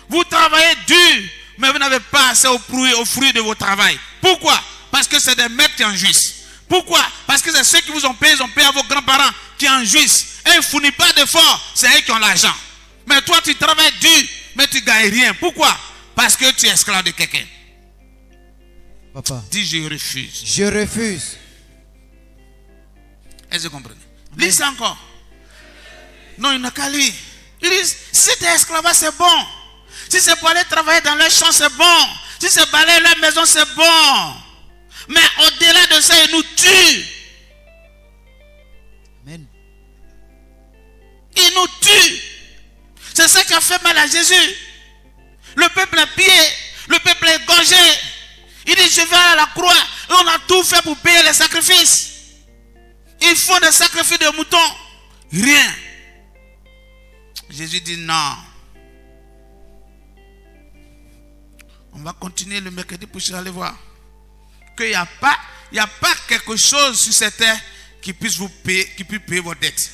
Vous travaillez dur. Mais vous n'avez pas assez au fruit de vos travail. Pourquoi? Parce que c'est des maîtres qui en jouissent. Pourquoi? Parce que c'est ceux qui vous ont payé, ils ont payé à vos grands-parents qui en jouissent. Et ils ne fournissent pas d'efforts, c'est eux qui ont l'argent. Mais toi, tu travailles dur, mais tu ne gagnes rien. Pourquoi? Parce que tu es esclave de quelqu'un. Papa. Dis, je refuse. Je refuse. Est-ce que vous comprenez? Lis ça encore. Non, il n'a qu'à lire. Il dit, si tu es esclave, c'est bon. Si c'est pour aller travailler dans les champs, c'est bon. Si c'est balayer leur maison, c'est bon. Mais au-delà de ça, ils nous tuent. Amen. Ils nous tuent. C'est ça qui a fait mal à Jésus. Le peuple est pillé, le peuple est égorgé. Il dit, je vais à la croix. Et on a tout fait pour payer les sacrifices. Ils font des sacrifices de moutons. Rien. Jésus dit non. On va continuer le mercredi pour aller voir. Qu'il n'y a pas quelque chose sur cette terre qui puisse vous payer, qui puisse payer vos dettes.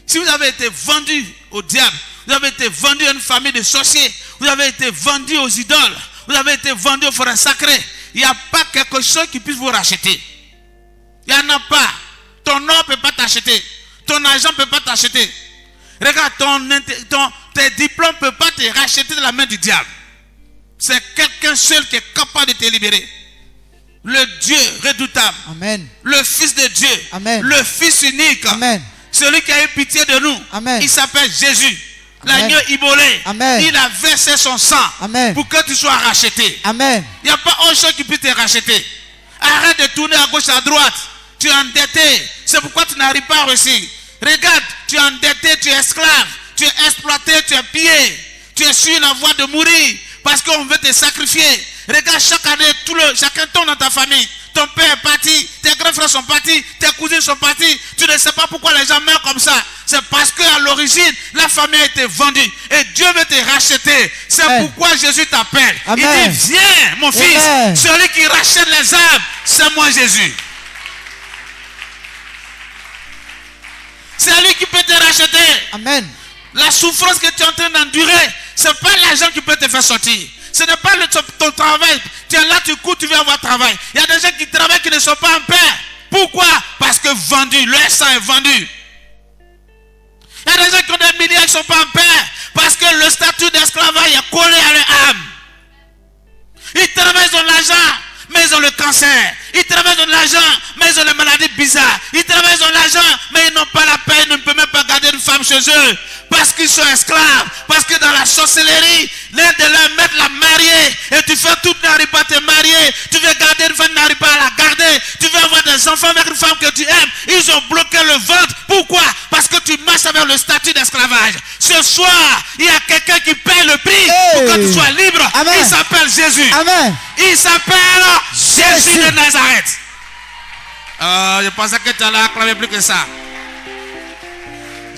Si vous avez été vendu au diable, vous avez été vendu à une famille de sorciers, vous avez été vendu aux idoles, vous avez été vendu aux forêts sacrées, il n'y a pas quelque chose qui puisse vous racheter. Il n'y en a pas. Ton or ne peut pas t'acheter. Ton argent ne peut pas t'acheter. Regarde, tes diplômes ne peuvent pas te racheter de la main du diable. C'est quelqu'un seul qui est capable de te libérer. Le Dieu redoutable. Amen. Le Fils de Dieu. Amen. Le Fils unique. Amen. Celui qui a eu pitié de nous. Amen. Il s'appelle Jésus. Amen. L'agneau immolé. Amen. Il a versé son sang. Amen. Pour que tu sois racheté. Amen. Il n'y a pas autre chose qui puisse te racheter. Arrête de tourner à gauche, à droite. Tu es endetté. C'est pourquoi tu n'arrives pas à réussir. Regarde, tu es endetté, tu es esclave. Tu es exploité, tu es pillé. Tu es sur la voie de mourir. Parce qu'on veut te sacrifier. Regarde, chaque année, chacun tombe dans ta famille. Ton père est parti, tes grands frères sont partis, tes cousines sont partis. Tu ne sais pas pourquoi les gens meurent comme ça. C'est parce qu'à l'origine, la famille a été vendue. Et Dieu veut te racheter. C'est pourquoi Jésus t'appelle. Il dit, viens, mon fils. Celui qui rachète les âmes, c'est moi Jésus. C'est lui qui peut te racheter. Amen. La souffrance que tu es en train d'endurer, ce n'est pas l'argent qui peut te faire sortir. Ce n'est pas ton travail. Tu es là, tu cours, tu veux avoir travail. Il y a des gens qui travaillent qui ne sont pas en paix. Pourquoi? Parce que vendu, leur sang est vendu. Il y a des gens qui ont des milliards qui ne sont pas en paix. Parce que le statut d'esclavage est collé à leur âme. Ils travaillent dans l'argent, mais ils ont le cancer. Ils travaillent dans l'argent, mais ils ont les maladies bizarres. Ils travaillent dans l'argent, mais ils n'ont pas la paix. Ils ne peuvent même pas garder une femme chez eux. Parce qu'ils sont esclaves. Parce que dans la sorcellerie, l'un de leurs maîtres l'a marié. Et tu fais tout, tu n'arrives pas à te marier. Tu veux garder une femme, tu n'arrives pas à la garder. Tu veux avoir des enfants avec une femme que tu aimes. Ils ont bloqué le ventre. Pourquoi? Parce que tu marches avec le statut d'esclavage. Ce soir, il y a quelqu'un qui paye le prix pour que tu sois libre. Amen. Il s'appelle Jésus. Amen. Il s'appelle Jésus de Nazareth. Je pensais que tu allais acclamer plus que ça.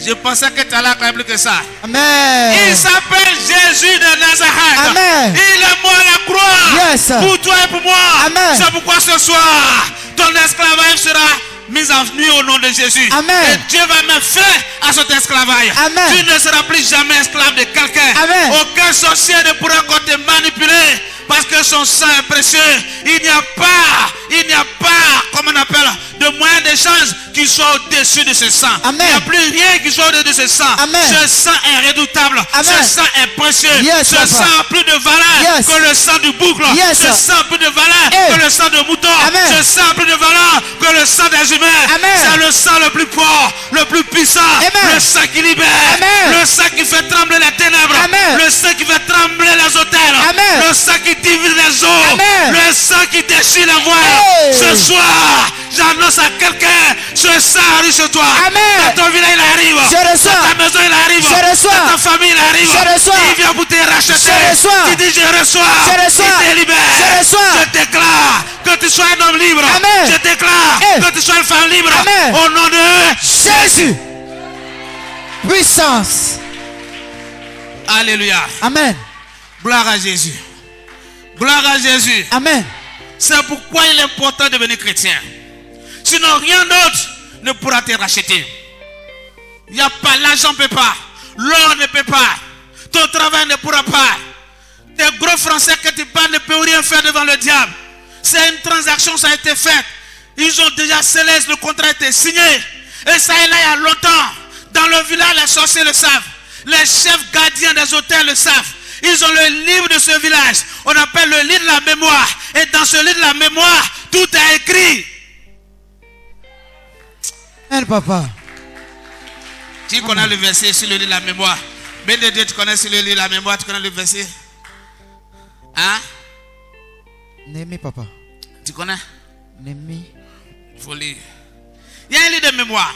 Je pensais que tu allais acclamer plus que ça. Amen. Il s'appelle Jésus de Nazareth. Amen. Il est mort à la croix. Yes. Pour toi et pour moi. Amen. C'est pourquoi ce soir, ton esclavage sera mis en nuit au nom de Jésus. Amen. Et Dieu va mettre fin à cet esclavage. Amen. Tu ne seras plus jamais esclave de quelqu'un. Amen. Aucun sorcier ne pourra encore te manipuler. Parce que son sang est précieux. Il n'y a pas, comment on appelle, de moyen d'échange qui soit au-dessus de ce sang. Amen. Il n'y a plus rien qui soit au-dessus de ce sang. Amen. Ce sang est redoutable. Amen. Ce sang est précieux. Yes, ce papa. sang a plus de valeur Yes. que le sang du boucle. Yes. Ce sang a plus de valeur Hey. que le sang de mouton. Amen. Ce sang a plus de valeur que le sang des humains. Amen. C'est le sang le plus fort, le plus puissant. Amen. Le sang qui libère. Amen. Le sang qui fait trembler les ténèbres. Amen. Le sang qui fait trembler les hôtels. Amen. Le sang qui divise les eaux. Amen. Le sang qui déchire la voie. Hey. Ce soir, j'annonce à quelqu'un, ce sang arrive chez toi. Amen. Dans ton village, il arrive. Je reçois. Dans ta maison, il arrive. Je reçois. Dans ta famille, il arrive. Je reçois. Il vient pour te racheter. Je reçois. Tu dis, je reçois. Je reçois. Il te libère. Je reçois. Je déclare que tu sois un homme libre. Amen. Je déclare Hey. que tu sois une femme libre. Amen. Au nom de Jésus. Puissance. Alléluia. Amen. Gloire à Jésus. Gloire à Jésus. Amen. C'est pourquoi il est important de devenir chrétien. Sinon, rien d'autre ne pourra te racheter. Il n'y a pas, l'argent ne peut pas. L'or ne peut pas. Ton travail ne pourra pas. Tes gros français que tu parles ne peuvent rien faire devant le diable. C'est une transaction, ça a été fait. Ils ont déjà scellé, le contrat a été signé. Et ça est là il y a longtemps. Dans le village, les sorciers le savent. Les chefs gardiens des hôtels le savent. Ils ont le livre de ce village. On appelle le livre de la mémoire. Et dans ce livre de la mémoire, tout est écrit. Amen, papa. Tu connais le verset sur le livre de la mémoire. Ben de Dieu, tu connais sur le livre de la mémoire, tu connais le verset. Hein? Némi, papa. Tu connais? Némi. Il faut lire. Il y a un livre de mémoire.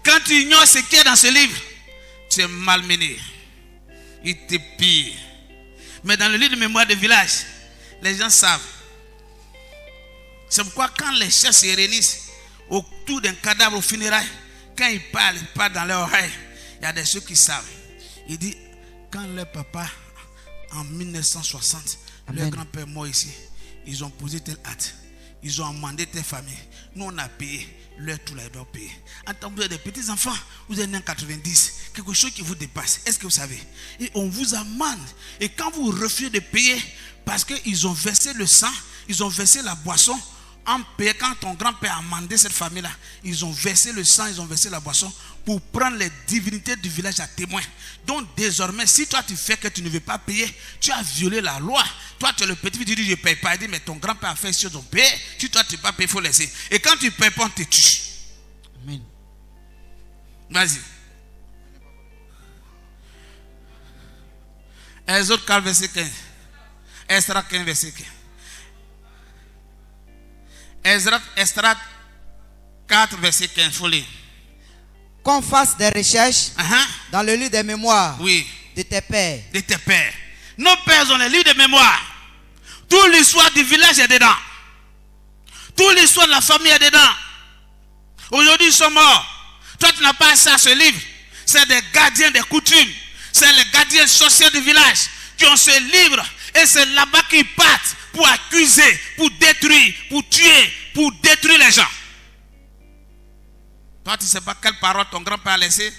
Quand tu ignores ce qui est dans ce livre, tu es malmené. Ils te pillent. Mais dans le livre de mémoire de village, les gens savent. C'est pourquoi quand les chefs se réunissent autour d'un cadavre au funérailles, quand ils parlent dans leur oreille, il y a des ceux qui savent. Il dit, quand leur papa, en 1960, Amen. leur grand-père mort ici, ils ont posé tel acte. Ils ont amendé telle famille. Nous, on a payé. Leur tout là, ils doivent payer. En tant que vous êtes des petits enfants, vous êtes nés en 90, quelque chose qui vous dépasse. Est-ce que vous savez? Et on vous amende. Et quand vous refusez de payer, parce qu'ils ont versé le sang, ils ont versé la boisson, en payant, quand ton grand-père a amendé cette famille-là, ils ont versé le sang, ils ont versé la boisson pour prendre les divinités du village à témoin. Donc désormais, si toi tu fais que tu ne veux pas payer, tu as violé la loi. Toi tu es le petit, tu dis je ne paye pas. Il dit mais ton grand-père a fait si ils ont payé. Si toi tu ne peux pas payer, il faut laisser. Et quand tu ne payes pas, on te tue. Amen. Vas-y. Exode 4, verset 15. Esdras 15, verset 15. Esdras 4, verset 15. Faut lire. Qu'on fasse des recherches dans le livre des mémoires de tes pères. De tes pères. Nos pères ont les livres de mémoire. Toute l'histoire du village est dedans. Toute l'histoire de la famille est dedans. Aujourd'hui, ils sont morts. Toi, tu n'as pas accès à ce livre. C'est des gardiens des coutumes. C'est les gardiens sociaux du village qui ont ce livre. Et c'est là-bas qu'ils partent pour accuser, pour détruire, pour tuer, pour détruire les gens. Toi, tu ne sais pas quelle parole ton grand-père a laissé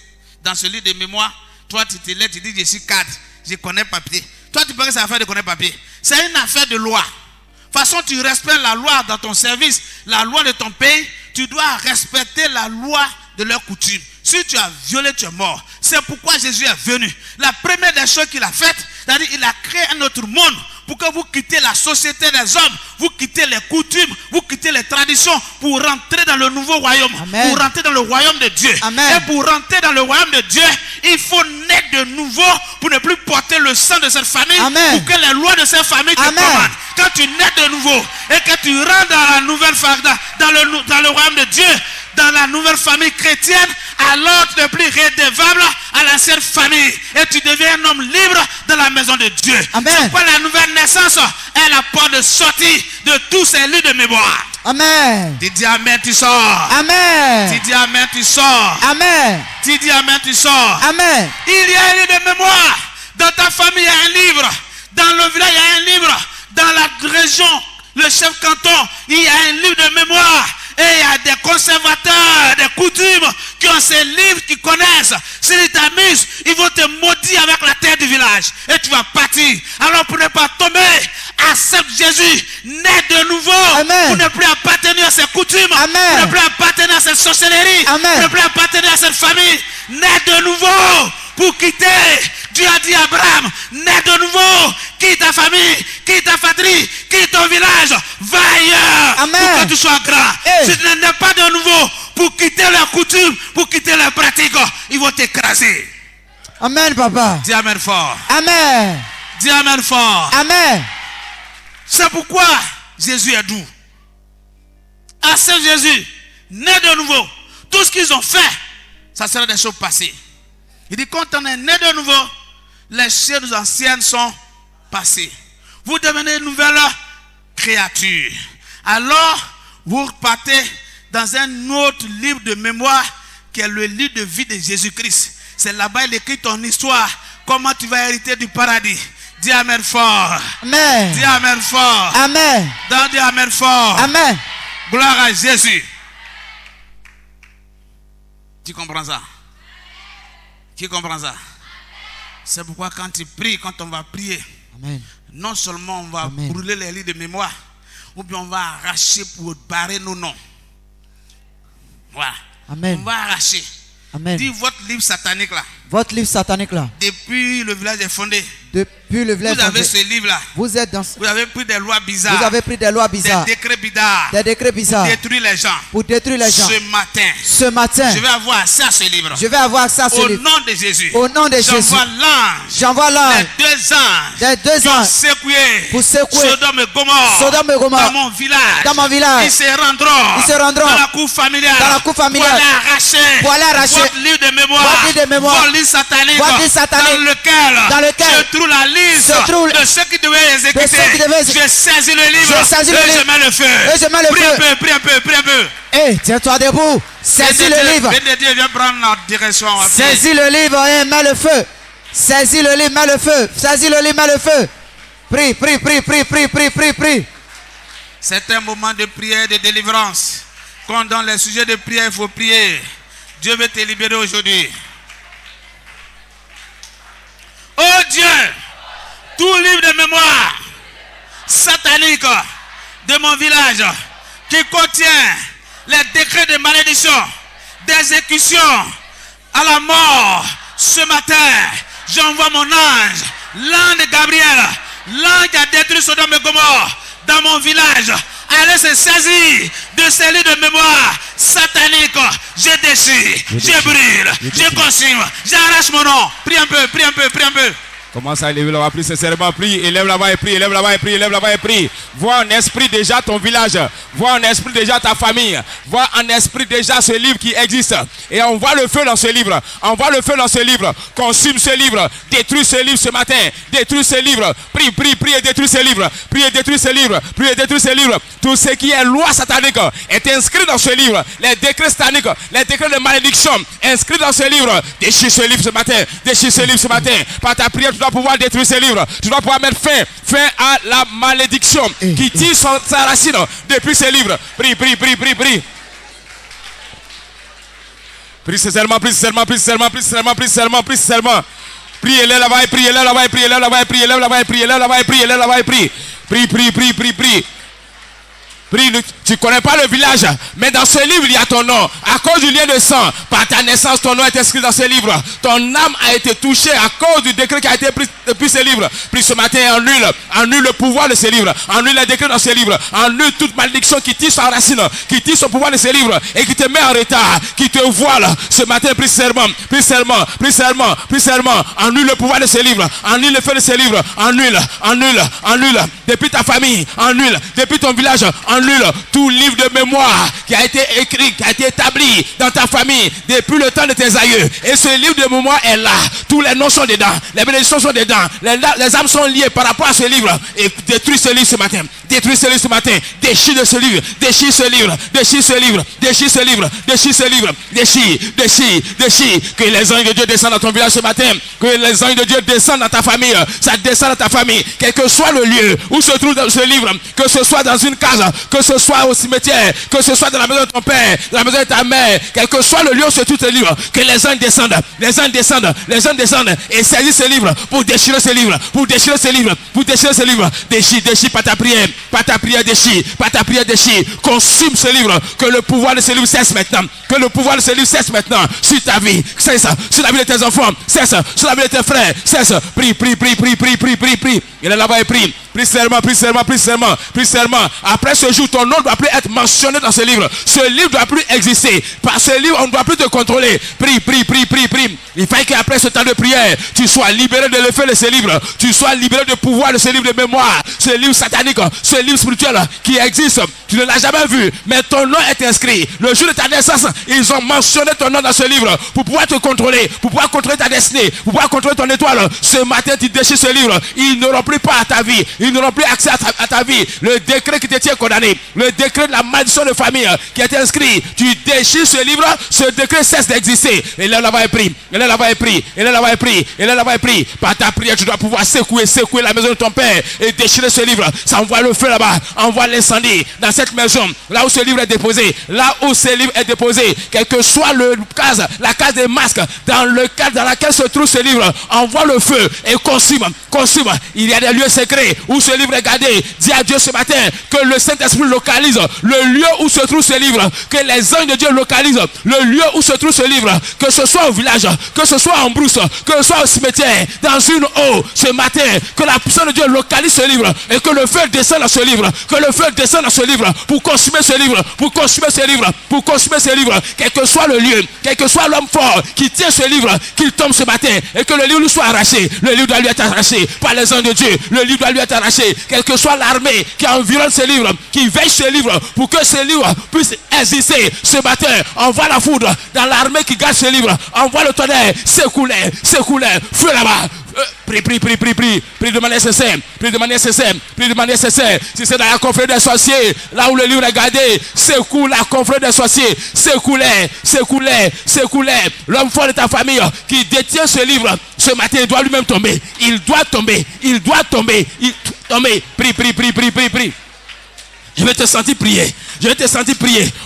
dans ce livre de mémoire. Toi, tu te lèves, tu dis, je suis cadre, je connais papier. Toi, tu penses que c'est affaire de connaître papier. C'est une affaire de loi. De toute façon, tu respectes la loi dans ton service, la loi de ton pays. Tu dois respecter la loi de leurs coutumes. Si tu as violé, tu es mort. C'est pourquoi Jésus est venu. La première des choses qu'il a faites, c'est-à-dire il a créé un autre monde pour que vous quittez la société des hommes, vous quittez les coutumes, vous quittez les traditions pour rentrer dans le nouveau royaume. Amen. Pour rentrer dans le royaume de Dieu. Amen. Et pour rentrer dans le royaume de Dieu, il faut naître de nouveau pour ne plus porter le sang de cette famille. Amen. Pour que les lois de cette famille te Amen. commandent. Quand tu nais de nouveau et que tu rentres dans la nouvelle famille, dans le royaume de Dieu, dans la nouvelle famille chrétienne, alors tu n'es plus redevable à l'ancienne famille et tu deviens un homme libre dans la maison de Dieu. Amen. C'est quoi la nouvelle naissance? est la porte de sortie de tous ces livres de mémoire. Amen. Tu dis amen, tu sors. Amen. Tu dis amen, tu sors. Amen. Tu dis amen, tu sors. Amen. Il y a un livre de mémoire. Dans ta famille, il y a un livre. Dans le village, il y a un livre. Dans la région, le chef canton, il y a un livre de mémoire. Et il y a des conservateurs, des coutumes qui ont ces livres, qui connaissent. S'ils t'amusent, ils vont te maudire avec la terre du village. Et tu vas partir. Alors pour ne pas tomber, accepte Jésus, naît de nouveau. Amen. Pour ne plus appartenir à ces coutumes. Amen. Pour ne plus appartenir à cette sorcellerie. Amen. Pour ne plus appartenir à cette famille. Naît de nouveau pour quitter. Dieu a dit à Abraham, naît de nouveau, quitte ta famille, quitte ta patrie, quitte ton village, va ailleurs. Amen. Pour que tu sois grand. Hey. Si tu n'es pas de nouveau pour quitter leurs coutumes, pour quitter leurs pratiques, ils vont t'écraser. Amen, papa. Dis amen fort. Amen. Dis amen fort. Amen. C'est pourquoi Jésus est doux. À Saint Jésus, né de nouveau, tout ce qu'ils ont fait, ça sera des choses passées. Il dit, quand on est né de nouveau, les choses anciennes sont passées. Vous devenez une nouvelle créature. Alors, vous repartez dans un autre livre de mémoire qui est le livre de vie de Jésus-Christ. C'est là-bas il écrit ton histoire, comment tu vas hériter du paradis. Dis amen fort. Amen. Dis amen fort. Amen. Dis amen fort. Amen. Gloire à Jésus. Tu comprends ça? Qui comprend ça? C'est pourquoi quand tu pries, quand on va prier, Amen. non seulement on va Amen. brûler les livres de mémoire, ou bien on va arracher pour barrer nos noms. Voilà. Amen. On va arracher. Amen. Dis votre livre satanique là. Votre livre satanique là. Depuis le village est fondé. Depuis le village Vous avez fondé, ce livre là. vous êtes dans. Vous avez pris des lois bizarres. Vous avez pris des lois bizarres, Des décrets bizarres. des décrets bizarres Pour détruire les gens. pour détruire les gens. Ce matin, Ce matin, je vais avoir accès à ce livre. je vais avoir ça sur Au le livre. nom de Jésus. Au nom de Jésus, J'envoie l'ange. j'envoie l'ange Les deux anges. des deux Qui ont anges secoué pour secouer Sodome et Gomorrhe. Sodome et Gomorrhe. Dans mon village. Dans mon village. Ils se rendront. Ils se rendront dans la cour familiale. dans la cour familiale. Pour aller arracher. Pour aller arracher Votre livre de mémoire. votre livre de mémoire. Votre livre Voici satanique, Voici satanique, dans lequel se trouve la liste de ceux qui devaient exécuter. Je saisis le livre et je mets le feu. Prie un peu. Tiens-toi debout. Saisis le livre. Dieu vient prendre la direction. Saisis le livre et mets le feu. Saisis le livre, mets le feu. Saisis le livre, mets le feu. Prie. C'est un moment de prière, de délivrance. Quand dans les sujets de prière, il faut prier. Dieu veut te libérer aujourd'hui. Oh Dieu, tout livre de mémoire satanique de mon village qui contient les décrets de malédiction, d'exécution à la mort, ce matin, j'envoie mon ange, l'ange de Gabriel, l'ange qui a détruit Sodome et Gomorrhe dans mon village. Allez se saisir de ces livres de mémoire satanique. Je déchire, je brûle, je consume, j'arrache mon nom. Prie un peu. Commence à élever la voix, prie sincèrement, prie, élève la voix et prie. Vois en esprit déjà ton village, vois en esprit déjà ta famille, vois en esprit déjà ce livre qui existe. Et on voit le feu dans ce livre, consume ce livre, détruis ce livre ce matin, détruis ce livre, prie et détruis ce livre, tout ce qui est loi satanique est inscrit dans ce livre, les décrets sataniques, les décrets de malédiction inscrits dans ce livre, déchire ce livre ce matin, par ta prière. Tu dois pouvoir détruire ces livres. Tu dois pouvoir mettre fin à la malédiction qui tire sa racine depuis ces livres. Prie. Prie sincèrement. Prie, élève la voix et prie. Prie, tu ne connais pas le village, mais dans ce livre il y a ton nom. À cause du lien de sang, par ta naissance, ton nom est inscrit dans ce livre. Ton âme a été touchée à cause du décret qui a été pris depuis ce livre. Puis ce matin, annule le pouvoir de ce livre, annule les décrets dans ce livre, annule toute malédiction qui tire sa racine, qui tire son pouvoir de ce livre et qui te met en retard, qui te voile. Ce matin, prie seulement, annule le pouvoir de ce livre, annule le feu de ce livre, annule, depuis ta famille, annule, depuis ton village, annule tout livre de mémoire qui a été écrit, qui a été établi dans ta famille depuis le temps de tes aïeux. Et ce livre de mémoire est là. Tous les noms sont dedans, les bénédictions sont dedans, les âmes sont liées par rapport à ce livre. Et détruis ce livre ce matin. Déchire ce livre. Que les anges de Dieu descendent dans ton village ce matin. Que les anges de Dieu descendent dans ta famille. Ça descend dans ta famille. Quel que soit le lieu où se trouve ce livre, que ce soit dans une case, que ce soit au cimetière, que ce soit dans la maison de ton père, dans la maison de ta mère, quel que soit le lieu où se trouve ce livre, que les anges descendent et saisissent ce livre pour déchirer ce livre. Déchire par ta prière, déchire. Consume ce livre. Que le pouvoir de ce livre cesse maintenant. Sur ta vie, cesse. Sur la vie de tes enfants, cesse. Sur la vie de tes frères, cesse. Prie. Il est là-bas et prie. Prie seulement. Après ce jour, ton nom ne doit plus être mentionné dans ce livre. Ce livre ne doit plus exister. Par ce livre, on ne doit plus te contrôler. Prie. Il faut qu'après ce temps de prière, tu sois libéré de l'effet de ce livre. Tu sois libéré du pouvoir de ce livre de mémoire. Ce livre satanique, ce livre spirituel qui existe. Tu ne l'as jamais vu, mais ton nom est inscrit. Le jour de ta naissance, ils ont mentionné ton nom dans ce livre pour pouvoir te contrôler, pour pouvoir contrôler ta destinée, pour pouvoir contrôler ton étoile. Ce matin, tu déchires ce livre. Ils n'auront plus pas à ta vie. Ils n'auront plus accès à ta vie. Le décret qui te tient condamné, le décret de la malédiction de famille qui est inscrit, tu déchires ce livre, ce décret cesse d'exister. Et là va et prie. Par ta prière, tu dois pouvoir secouer la maison de ton père et déchirer ce livre. Ça envoie le feu là-bas, envoie l'incendie dans cette maison, là où ce livre est déposé, quel que soit la case des masques, dans laquelle se trouve ce livre, envoie le feu et consume. Il y a des lieux secrets où ce livre est gardé. Dis à Dieu ce matin que le Saint-Esprit localise le lieu où se trouve ce livre, que les anges de Dieu localisent le lieu où se trouve ce livre, que ce soit au village, que ce soit en brousse, que ce soit au cimetière, dans une eau, ce matin, que la puissance de Dieu localise ce livre et que le feu descende ce livre. Que le feu descende dans ce livre pour consumer ce livre, pour consumer ce livre, pour consumer ce livre. Quel que soit le lieu, quel que soit l'homme fort qui tient ce livre, qu'il tombe ce matin et que le livre lui soit arraché. Le livre doit lui être arraché par les anges de Dieu. Le livre doit lui être arraché. Quelle que soit l'armée qui environne ce livre, qui veille ce livre pour que ce livre puisse exister ce matin, envoie la foudre dans l'armée qui garde ce livre. Envoie le tonnerre, s'écouler, feu là-bas. Prie de manière sincère, prie de manière sincère, prie de manière sincère. Si c'est dans la confrérie des sorciers, là où le livre est gardé, secoue la confrérie des sorciers, secoue-les. L'homme fort de ta famille qui détient ce livre, ce matin, il doit lui-même tomber. Il doit tomber. Prie. Je vais te sentir prier.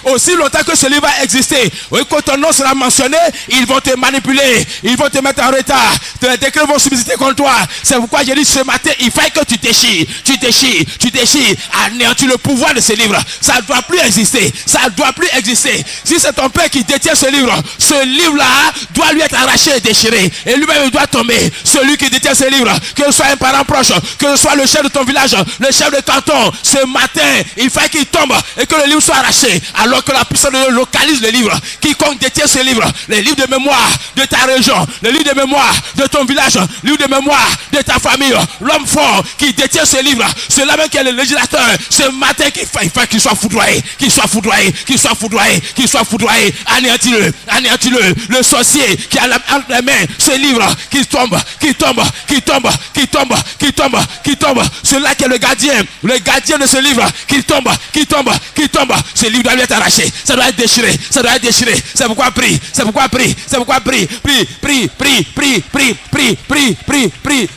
Aussi longtemps que ce livre va exister, quand ton nom sera mentionné, ils vont te manipuler. Ils vont te mettre en retard. Tes décrets vont subsister contre toi. C'est pourquoi j'ai dit ce matin, il faut que tu déchires. Anéantis le pouvoir de ce livre. Ça ne doit plus exister. Si c'est ton père qui détient ce livre-là doit lui être arraché et déchiré. Et lui-même, il doit tomber. Celui qui détient ce livre, que ce soit un parent proche, que ce soit le chef de ton village, le chef de canton, ce matin, il faut qu'il tombe et que le livre soit arraché, alors que la puissance de Dieu localise le livre. Quiconque détient ce livre, les livres de mémoire de ta région, les livres de mémoire de ton village, les livres de mémoire de ta famille, l'homme fort qui détient ce livre, c'est là même qui est le législateur. Ce matin, il faut qu'il soit foudroyé, anéantis-le. Le sorcier qui a entre les mains ce livre, qui tombe. C'est là qui est le gardien de ce livre, qui tombe. Ce livre doit lui être arraché, ça doit être déchiré. C'est pourquoi prie.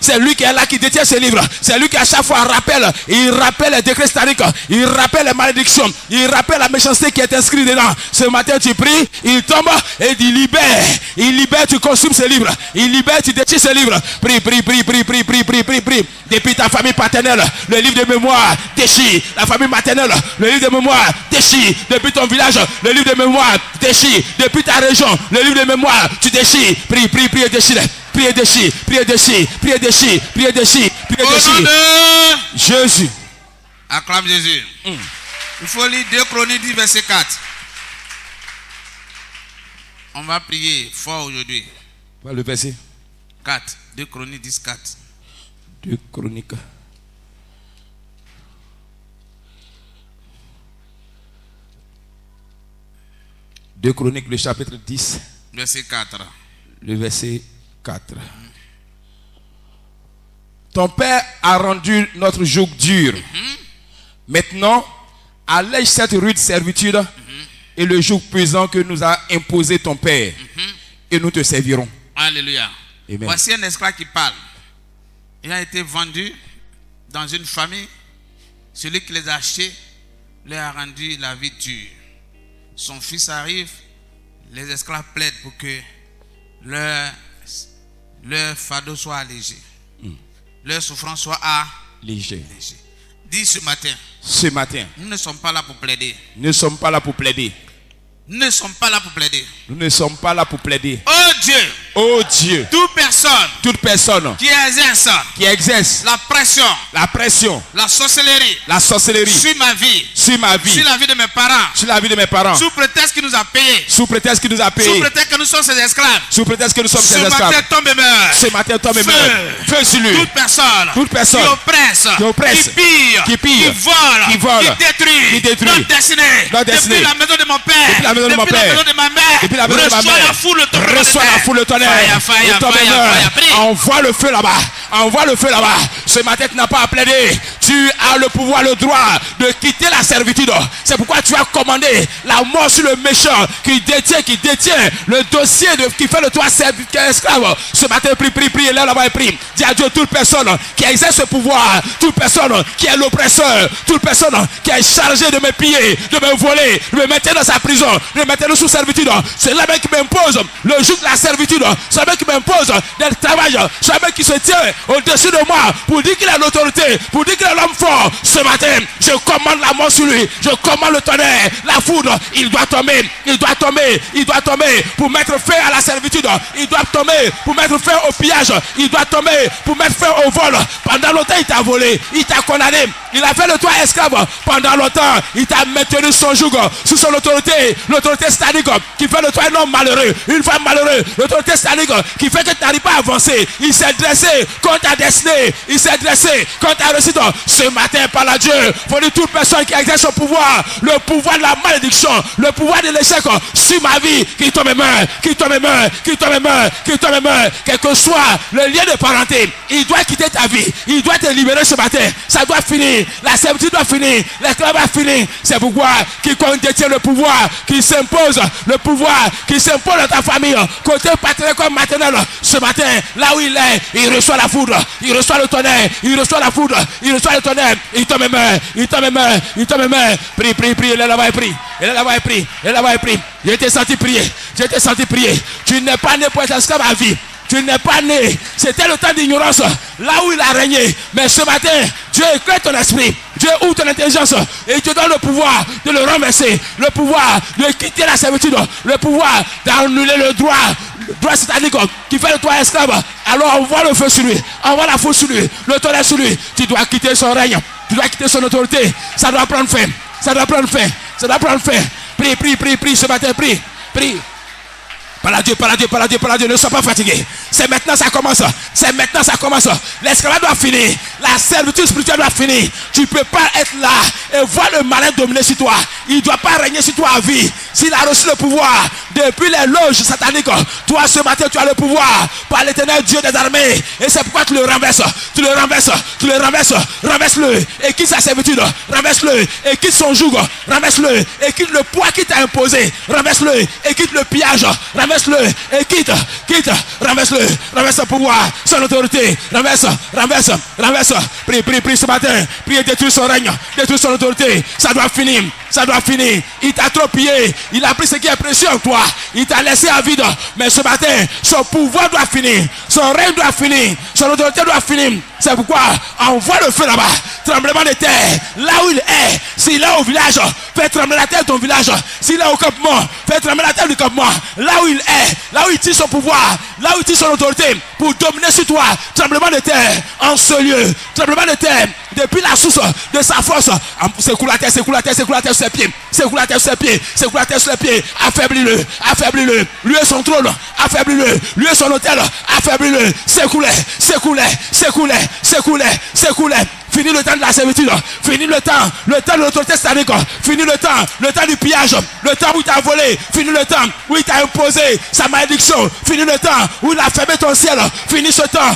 C'est lui qui est là, qui détient ce livre. C'est lui qui à chaque fois rappelle les décrets stariques, il rappelle les malédictions, il rappelle la méchanceté qui est inscrite dedans. Ce matin tu pries, il tombe et il libère, tu consumes ce livre, il libère, tu détires ce livre. Prie. Depuis ta famille paternelle, le livre de mémoire déchire. La famille maternelle, le livre de mémoire déchire. Depuis ton village, le livre de mémoire déchire. Depuis ta région, le livre de mémoire, tu déchires. Prie et déchire. Prie et déchire. Au nom de Jésus. Acclame Jésus. Il faut lire 2 Chroniques 10, verset 4. On va prier fort aujourd'hui. Le verset 4. 2 Chroniques 10, 4. 2 Chroniques. De Chroniques, le chapitre 10, verset 4. Le verset 4. Ton père a rendu notre joug dur. Maintenant, allège cette rude servitude et le joug pesant que nous a imposé ton père. Et nous te servirons. Alléluia. Amen. Voici un esclave qui parle. Il a été vendu dans une famille. Celui qui les a achetés leur a rendu la vie dure. Son fils arrive, les esclaves plaident pour que leur fardeau soit allégé. Leur souffrance soit Léger. Dis ce matin, nous ne sommes pas là pour plaider. Nous ne sommes pas là pour plaider. Nous ne sommes pas là pour plaider. Nous ne sommes pas là pour plaider. Oh Dieu. Oh Dieu. Toute personne qui exerce la pression, la sorcellerie sur ma vie, sur la vie de mes parents, sous prétexte qu'il nous a payé, sous prétexte que nous sommes ses esclaves, ce matin tombe et meurt. Feu sur lui. Toute personne qui oppresse, qui pille, qui vole, qui détruit notre destinée. Depuis la maison de mon père, depuis la maison de ma mère, reçois la foule de tonnerre. Envoie le feu là-bas. Ce matin, tu n'as pas à plaider. Tu as le pouvoir, le droit de quitter la servitude. C'est pourquoi tu as commandé la mort sur le méchant qui détient le dossier qui fait de toi esclave. Ce matin, prie, là-bas et prie. Dis à Dieu, toute personne qui exerce ce pouvoir, toute personne qui est l'oppresseur, toute personne qui est chargée de me piller, de me voler, de me mettre dans sa prison, de me mettre sous servitude. C'est là même qui m'impose le joug de la servitude. C'est là même qui m'impose d'être travail. C'est là même qui se tient au-dessus de moi pour dire qu'il a l'autorité, pour dire qu'il a l'homme fort. Ce matin, je commande la mort sur lui. Je commande le tonnerre, la foudre. Il doit tomber, il doit tomber, il doit tomber pour mettre fin à la servitude. Il doit tomber pour mettre fin au pillage. Il doit tomber pour mettre fin au vol. Pendant longtemps, il t'a volé, il t'a condamné. Il a fait de toi esclave. Pendant longtemps, il t'a maintenu son joug, sous son autorité. L'autorité satanique qui fait de toi un homme malheureux, une femme malheureuse. L'autorité satanique qui fait que tu n'arrives pas à avancer. Il s'est dressé contre ta destinée. Il s'est dressé contre ta réussite. Ce matin, par la Dieu, faut dire toute personne qui exerce son pouvoir, le pouvoir de la malédiction, le pouvoir de l'échec sur ma vie, qui tombe et meurt, qui tombe et meurt, qui tombe et meurt, qui tombe et meurt. Quel que soit le lien de parenté, il doit quitter ta vie. Il doit te libérer ce matin. Ça doit finir. La servitude doit finir. L'esclave va finir. C'est pourquoi quiconque détient le pouvoir, qui s'impose, le pouvoir qui s'impose dans ta famille, côté paternel comme maternel, ce matin, là où il est, il reçoit la foudre, il reçoit le tonnerre, il reçoit la foudre, il reçoit le tonnerre, il tombe et meurt, il tombe et meurt, il tombe et meurt. Prie, prie, prie, il est là-bas et prie, il est là-bas et prie, il est là-bas et prie. Je t'ai senti prier, je t'ai senti prier. Tu n'es pas né pour être esclave à vie. Tu n'es pas né. C'était le temps d'ignorance, là où il a régné. Mais ce matin, Dieu éclaire ton esprit. Dieu ouvre ton intelligence et il te donne le pouvoir de le renverser, le pouvoir de quitter la servitude, le pouvoir d'annuler le droit satanique qui fait de toi esclave. Alors envoie le feu sur lui, envoie la foudre sur lui, le tonnerre sur lui. Tu dois quitter son règne, tu dois quitter son autorité. Ça doit prendre fin, ça doit prendre fin, ça doit prendre fin. Prie, prie, prie, prie ce matin, prie, prie. Par la Dieu, par la Dieu, par la Dieu, par la Dieu, ne sois pas fatigué. C'est maintenant ça commence. C'est maintenant ça commence. L'esclavage doit finir. La servitude spirituelle doit finir. Tu ne peux pas être là et voir le malin dominer sur toi. Il ne doit pas régner sur toi à vie. S'il a reçu le pouvoir depuis les loges sataniques, toi ce matin tu as le pouvoir par l'éternel Dieu des armées. Et c'est pourquoi tu le renverses. Tu le renverses. Tu le renverses. Renverse-le. Et quitte sa servitude. Renverse-le. Et quitte son joug. Renverse-le. Et quitte le poids qui t'a imposé. Renverse-le. Et quitte le pillage. Renverse-le et quitte, renverse-le, renverse son pouvoir, son autorité, renverse, prie, prie, prie ce matin, prie et détruis son règne, détruis son autorité, ça doit finir, il t'a trop pillé, il a pris ce qui est précieux en toi, il t'a laissé à vide, mais ce matin, son pouvoir doit finir, son règne doit finir, son autorité doit finir, c'est pourquoi envoie le feu là-bas, tremblement de terre, là où il est, s'il est au village, fais trembler la terre de ton village, s'il est au campement, fais trembler la terre du campement, là où il est, là où il tire son pouvoir, là où il tire son autorité pour dominer sur toi, tremblement de terre en ce lieu, tremblement de terre depuis la source de sa force, secoue la terre, secoue la terre, secoue la terre sur ses pieds, secoue la terre sur ses pieds, secoue la terre sur les pieds, affaiblis-le, affaiblis-le, lui est son trône, affaiblis-le, lui est son autel, affaiblis-le, secoue-le, secoue-le, secoue-le, secoue-le, secoue-le. Fini le temps de la servitude, fini le temps de l'autorité satanique, fini le temps du pillage, le temps où il t'a volé, fini le temps où il t'a imposé sa malédiction, fini le temps où il a fermé ton ciel, fini ce temps,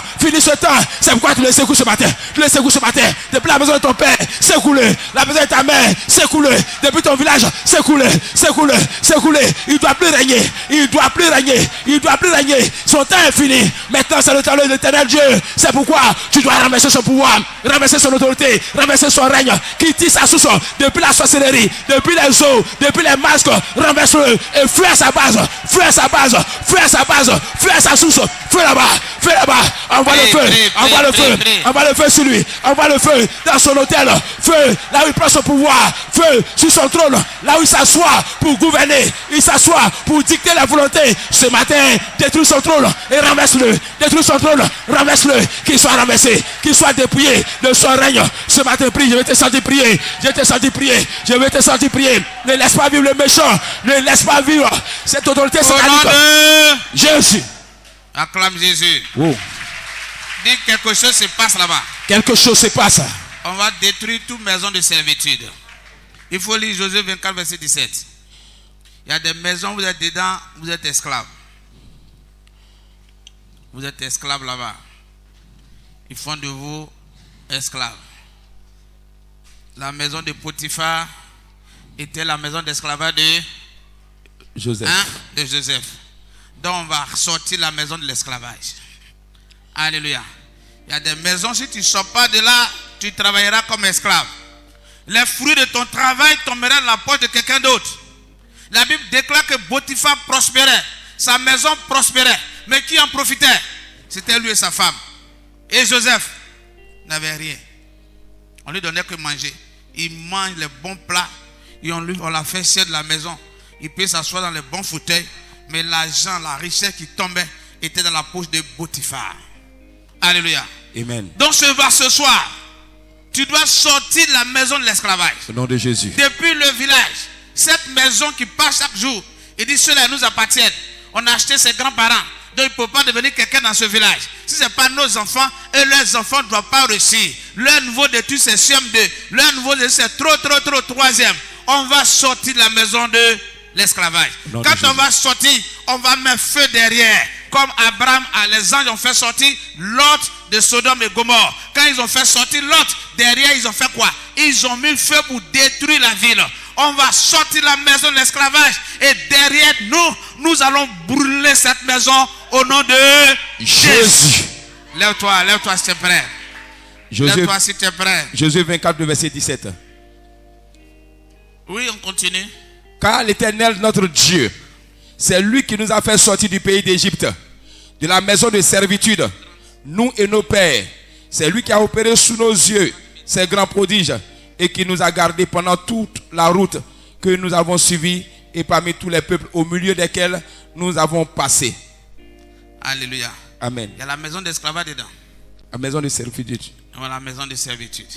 c'est pourquoi tu le secoues ce matin, depuis la maison de ton père, secoue-le, la maison de ta mère, secoue-le, depuis ton village, secoue-le, il doit plus régner, son temps est fini, maintenant c'est le temps de l'éternel Dieu, c'est pourquoi tu dois renverser son pouvoir, renverser son autorité, renverser son règne, qui tire sa source depuis la sorcellerie, depuis les eaux, depuis les masques, renverse-le et fuis à sa base, fuis à sa source, fuis là-bas, envoie le feu sur lui, envoie le feu dans son hôtel, feu là où il prend son pouvoir, feu sur son trône, là où il s'assoit pour gouverner, il s'assoit pour dicter la volonté. Ce matin, détruis son trône et renverse-le, qu'il soit renversé, qu'il soit dépouillé de son règne. Ce matin, prie, je vais te sentir prier. Ne laisse pas vivre le méchant. Ne laisse pas vivre cette autorité satanique. Jésus. Acclame Jésus. Oh. Dis quelque chose se passe là-bas. Quelque chose se passe. On va détruire toute maison de servitude. Il faut lire Josué 24, verset 17. Il y a des maisons, vous êtes dedans, vous êtes esclaves. Vous êtes esclaves là-bas. Ils font de vous esclaves. La maison de Potiphar était la maison d'esclavage de Joseph. De Joseph. Donc on va sortir la maison de l'esclavage. Alléluia. Il y a des maisons, si tu ne sors pas de là, tu travailleras comme esclave. Les fruits de ton travail tomberaient dans la poche de quelqu'un d'autre. La Bible déclare que Potiphar prospérait. Sa maison prospérait. Mais qui en profitait? C'était lui et sa femme. Et Joseph n'avait rien. On lui donnait que manger. Il mange les bons plats. Et on l'a fait chef de la maison. Il peut s'asseoir dans les bons fauteuils. Mais l'argent, la richesse qui tombait était dans la poche de Potiphar. Alléluia. Amen. Donc ce soir, tu dois sortir de la maison de l'esclavage. Au nom de Jésus. Depuis le village, cette maison qui passe chaque jour, il dit ceux-là nous appartiennent. On a acheté ses grands-parents. Donc il ne peut pas devenir quelqu'un dans ce village. Si ce n'est pas nos enfants, et leurs enfants ne doivent pas réussir. Leur niveau d'études c'est CM2. Leur niveau d'études c'est trop, troisième. On va sortir de la maison de l'esclavage. Quand on va sortir, on va mettre feu derrière. Comme Abraham, les anges ont fait sortir Lot de Sodome et Gomorrhe. Quand ils ont fait sortir Lot, derrière ils ont fait quoi? Ils ont mis feu pour détruire la ville. On va sortir la maison de l'esclavage. Et derrière nous allons brûler cette maison au nom de Jésus. Lève-toi si tu es prêt. Lève-toi si tu es prêt. Josué 24, le verset 17. Oui, on continue. Car l'Éternel, notre Dieu, c'est lui qui nous a fait sortir du pays d'Égypte, de la maison de servitude, nous et nos pères. C'est lui qui a opéré sous nos yeux ces grands prodiges et qui nous a gardés pendant toute la route que nous avons suivie et parmi tous les peuples au milieu desquels nous avons passé. Alléluia. Amen. Il y a la maison d'esclavage dedans. La maison de servitude. La maison de servitude.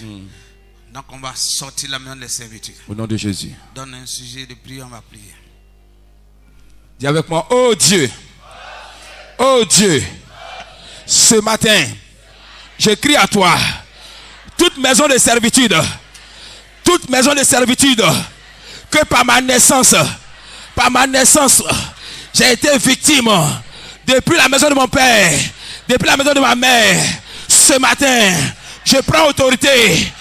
Donc on va sortir la maison de servitude. Au nom de Jésus. Donne un sujet de prière, on va prier. Dis avec moi, oh Dieu, ce matin, je crie à toi, toute maison de servitude, que par ma naissance, j'ai été victime, depuis la maison de mon père, depuis la maison de ma mère. Ce matin, je prends autorité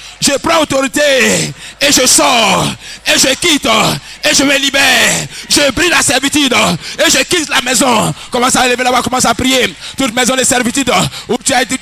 et je sors et je quitte et je me libère. Je brise la servitude et je quitte la maison. Commence à lever la voix, commence à prier. Toute maison de servitude où tu as été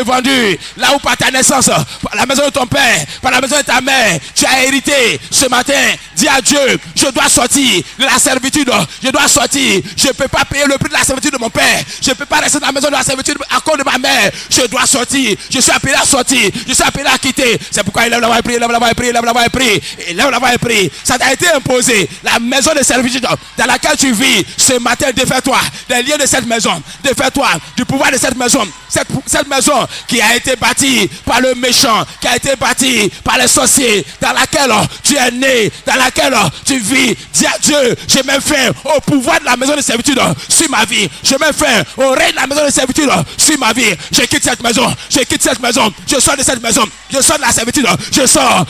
vendu, là où par ta naissance, par la maison de ton père, par la maison de ta mère, tu as hérité. Ce matin, dis à Dieu, je dois sortir de la servitude. Je dois sortir. Je ne peux pas payer le prix de la servitude de mon père. Je ne peux pas rester dans la maison de la servitude à cause de ma mère. Je dois sortir. Je suis appelé à sortir. Je suis appelé à quitter. C'est pourquoi il lève la voix et prie, lève la voix et prie, lève la voix et prie. Et lève la voix et prie. Ça t'a été imposé. La maison de servitude dans laquelle tu vis, ce matin, défais-toi des liens de cette maison. Défais-toi du pouvoir de cette maison. Cette maison qui a été bâtie par le méchant, qui a été bâtie par les sorciers, dans laquelle tu es né, dans laquelle tu vis. Dis à Dieu, je mets fin au pouvoir de la maison de servitude sur ma vie. Je mets fin au règne de la maison de servitude sur ma vie. Je quitte cette maison. Je quitte cette maison. Je sors de cette maison. Je sors de la servitude. Je sors.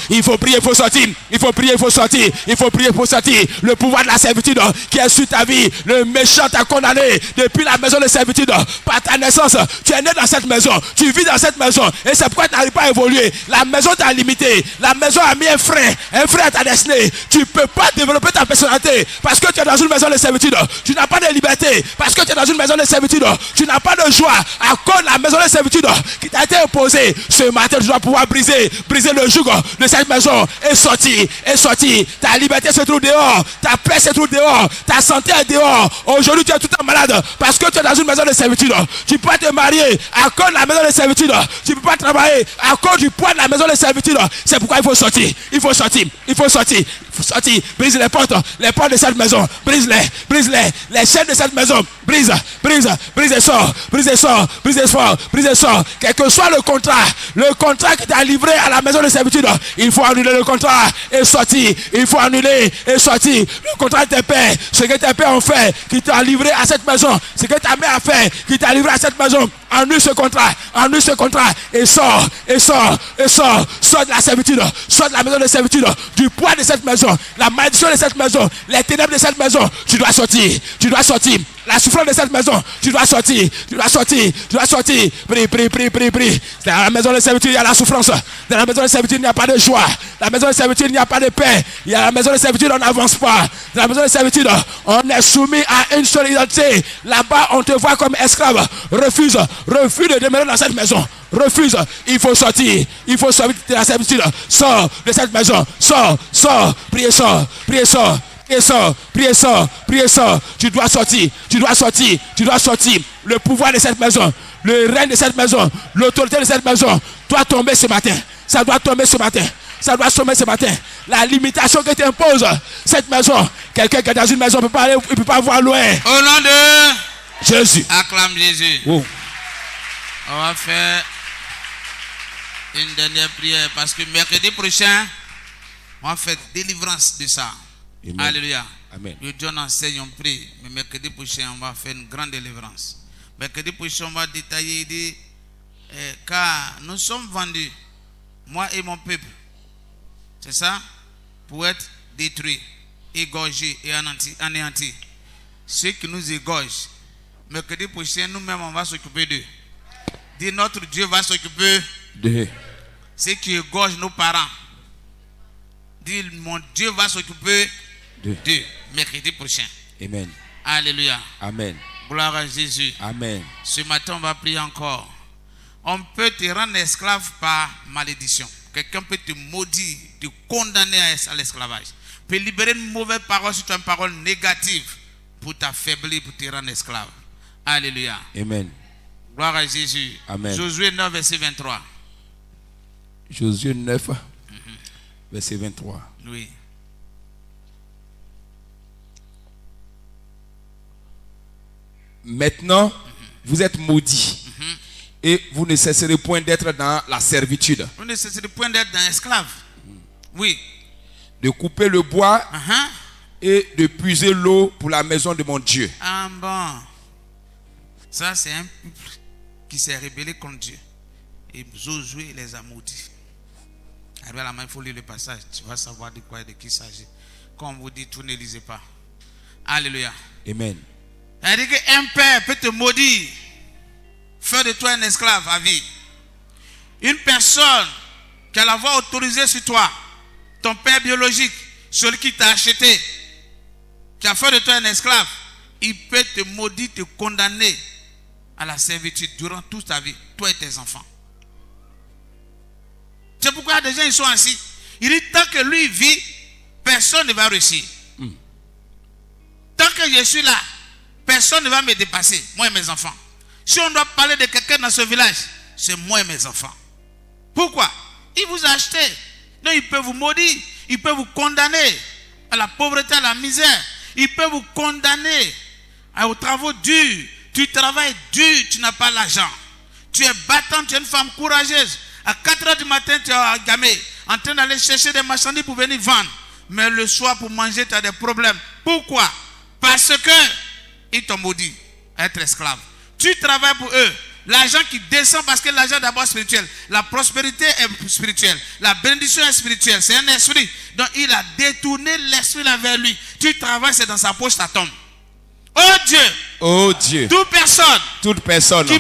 Il faut prier, il faut sortir. Il faut prier, il faut sortir. Il faut prier, il faut sortir. Le pouvoir de la servitude qui est sur ta vie. Le méchant t'a condamné depuis la maison de servitude. Par ta naissance, tu es né dans cette maison. Tu vis dans cette maison. Et c'est pourquoi tu n'arrives pas à évoluer. La maison t'a limité. La maison a mis un frein à ta destinée. Tu ne peux pas développer ta personnalité parce que tu es dans une maison de servitude. Tu n'as pas de liberté parce que tu es dans une maison de servitude. Tu n'as pas de joie à cause de la maison de servitude qui t'a été imposée. Ce matin, tu dois pouvoir briser le joug de cette maison et sortir. Ta liberté se trouve dehors. Ta paix se trouve dehors. Ta santé est dehors. Aujourd'hui, tu es tout le temps malade parce que tu es dans une maison de servitude. Tu peux pas te marier à cause de la maison de servitude. Tu ne peux pas travailler à cause du poids de la maison de servitude. C'est pourquoi il faut sortir. Il faut sortir. Brise les portes de cette maison. Brise-les. Les chaînes de cette maison. Brise et sort. Quel que soit le contrat qui t'a livré à la maison de servitude, il faut annuler le contrat et sortir. Il faut annuler et sortir. Le contrat de tes pères, ce que tes pères ont fait, qui t'a livré à cette maison, ce que ta mère a fait, qui t'a livré à cette maison, annule ce contrat et sors de la servitude, sors de la maison de servitude, du poids de cette maison, la malédiction de cette maison, les ténèbres de cette maison. Tu dois sortir. La souffrance de cette maison, tu dois sortir. Prie. Dans la maison de servitude, il y a la souffrance. Dans la maison de servitude, il n'y a pas de joie. Dans la maison de servitude, il n'y a pas de paix. Il y a la maison de servitude, on n'avance pas. Dans la maison de servitude, on est soumis à une seule identité. Là-bas, on te voit comme esclave. Refuse de demeurer dans cette maison. Refuse. Il faut sortir de la servitude. Sors de cette maison. Sors. Priez, sors. Tu dois sortir. Le pouvoir de cette maison. le règne de cette maison, l'autorité de cette maison doit tomber ce matin. Ça doit tomber ce matin. Ça doit tomber ce matin. La limitation que tu imposes, cette maison, quelqu'un qui est dans une maison ne peut pas voir loin. Au nom de Jésus. Acclame Jésus. Oh. On va faire une dernière prière parce que mercredi prochain, on va faire délivrance de ça. Amen. Alléluia. Amen. Le Dieu enseigne, on prie. Mais mercredi prochain, on va faire une grande délivrance. Mercredi prochain, on va détailler, dire, car nous sommes vendus, moi et mon peuple. C'est ça? Pour être détruits, égorgés et anéantis. Ceux qui nous égorgent, mercredi prochain, nous-mêmes, on va s'occuper d'eux. Dis, notre Dieu va s'occuper de ceux qui égorgent nos parents. Dis, mon Dieu va s'occuper d'eux. Mercredi prochain. Amen. Alléluia. Amen. Gloire à Jésus. Amen. Ce matin, on va prier encore. On peut te rendre esclave par malédiction. Quelqu'un peut te maudire, te condamner à l'esclavage. Peut libérer une mauvaise parole sur toi, une parole négative pour t'affaiblir, pour te rendre esclave. Alléluia. Amen. Gloire à Jésus. Amen. Josué 9, verset 23. Josué 9, verset 23. Oui. Maintenant, vous êtes maudits. Et vous ne cesserez point d'être dans la servitude. Vous ne cesserez point d'être un esclave. Oui. De couper le bois et de puiser l'eau pour la maison de mon Dieu. Ah bon. Ça, c'est un peuple qui s'est rébellé contre Dieu. Et Josué les a maudits. Avec la main, il faut lire le passage. Tu vas savoir de quoi et de qui il s'agit. Quand on vous dit tout, ne lisez pas. Alléluia. Amen. Elle dit qu'un père peut te maudire, faire de toi un esclave à vie. Une personne qui a la voix autorisée sur toi, ton père biologique, celui qui t'a acheté, qui a fait de toi un esclave, il peut te maudire, te condamner à la servitude durant toute ta vie, toi et tes enfants. C'est pourquoi des gens ils sont assis. Il dit tant que lui vit, personne ne va réussir. Tant que je suis là, personne ne va me dépasser, moi et mes enfants. Si on doit parler de quelqu'un dans ce village, c'est moi et mes enfants. Pourquoi? Il vous a acheté. Donc il peut vous maudire, il peut vous condamner à la pauvreté, à la misère. Il peut vous condamner aux travaux durs. Tu travailles dur, tu n'as pas l'argent. Tu es battant, tu es une femme courageuse. À 4 h du matin, tu es gamé, en train d'aller chercher des marchandises pour venir vendre. Mais le soir, pour manger, tu as des problèmes. Pourquoi? Parce que ils t'ont maudit à être esclave. Tu travailles pour eux. L'argent qui descend, parce que l'argent est d'abord spirituel. La prospérité est spirituelle. La bénédiction est spirituelle. C'est un esprit. Donc il a détourné l'esprit là vers lui. Tu travailles, c'est dans sa poche, ça tombe. Oh Dieu! Oh Dieu! Toute personne qui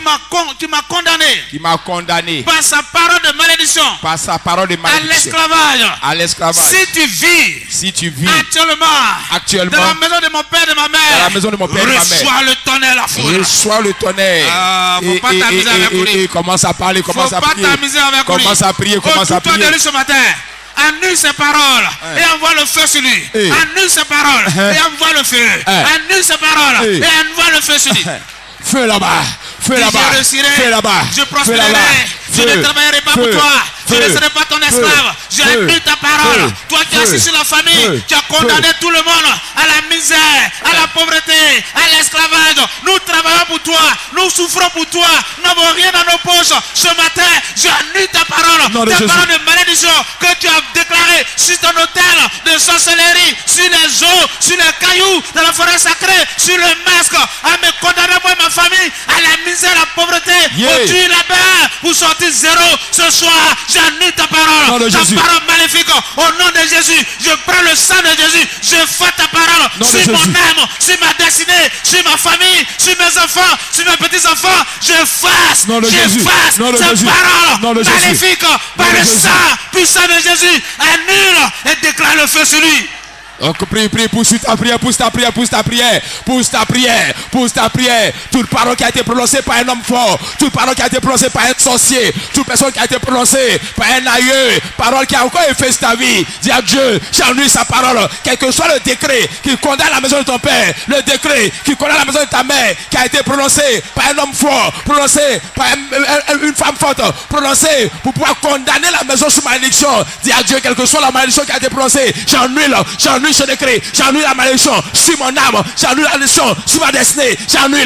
m'a condamné par sa parole de malédiction, à l'esclavage. Si tu vis actuellement dans la maison de mon père et de ma mère, reçois le tonnerre, la foule. Reçois le tonnerre. Faut pas t'amuser avec lui. Commence à parler, commence à prier. Commence à prier, commence à prier. Ce matin, annule ses paroles et envoie le feu sur lui. Annule ses paroles et envoie le feu. Annule ses paroles et envoie le feu sur lui. Feu là-bas, feu là-bas, feu là-bas. Je prospérerai, je ne travaillerai pas pour toi. Je ne serai pas ton esclave. Je annule ta parole. Toi qui as assis sur la famille, qui as condamné tout le monde à la misère, à la pauvreté, à l'esclavage. Nous travaillons pour toi. Nous souffrons pour toi. Nous n'avons rien dans nos poches. Ce matin, j'annule ta parole. Ta parole de malédiction que tu as déclarée sur ton autel de sorcellerie, sur les eaux, sur les cailloux, dans la forêt sacrée, sur le masque, à me condamner moi et ma famille à la misère, à la pauvreté. Pour tuer là-bas, pour sortir zéro. Ce soir, j'annule ta parole. Ta parole maléfique. Au nom de Jésus, je prends le sang de Jésus. Je fais ta parole sur mon âme, sur ma destinée, sur ma famille, sur mes enfants, sur mes petits-enfants. Je fasse cette parole maléfique par le sang puissant de Jésus. Annule et déclare le feu sur lui. Donc prie, pousse ta prière. Toute parole qui a été prononcée par un homme fort, toute parole qui a été prononcée par un sorcier, toute personne qui a été prononcée par un aïeux, parole qui a encore effacé ta vie. Dis à Dieu, j'ennuie sa parole. Quel que soit le décret qui condamne la maison de ton père, le décret qui condamne la maison de ta mère, qui a été prononcé par un homme fort, prononcé par une femme forte, prononcé pour pouvoir condamner la maison sous malédiction. Dis à Dieu, quelle que soit la malédiction qui a été prononcée, j'ennuie ce décret, j'ennuie la malédiction sur mon âme, j'ennuie la malédiction sur ma destinée, j'ennuie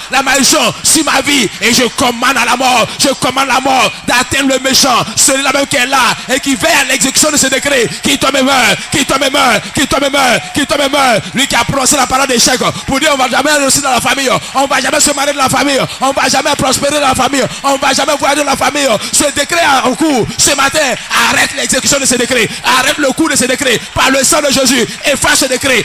la malédiction sur ma vie, et je commande à la mort, d'atteindre le méchant, celui-là même qui est là et qui veille à l'exécution de ce décret, qui tombe et meurt, lui qui a prononcé la parole d'échec pour dire on va jamais réussir dans la famille, on va jamais se marier dans la famille, on va jamais prospérer dans la famille, on va jamais voyager dans la famille. Ce décret en cours ce matin, arrête l'exécution de ce décret, arrête le cours de ce décret par le sang de Jésus. Efface ce décret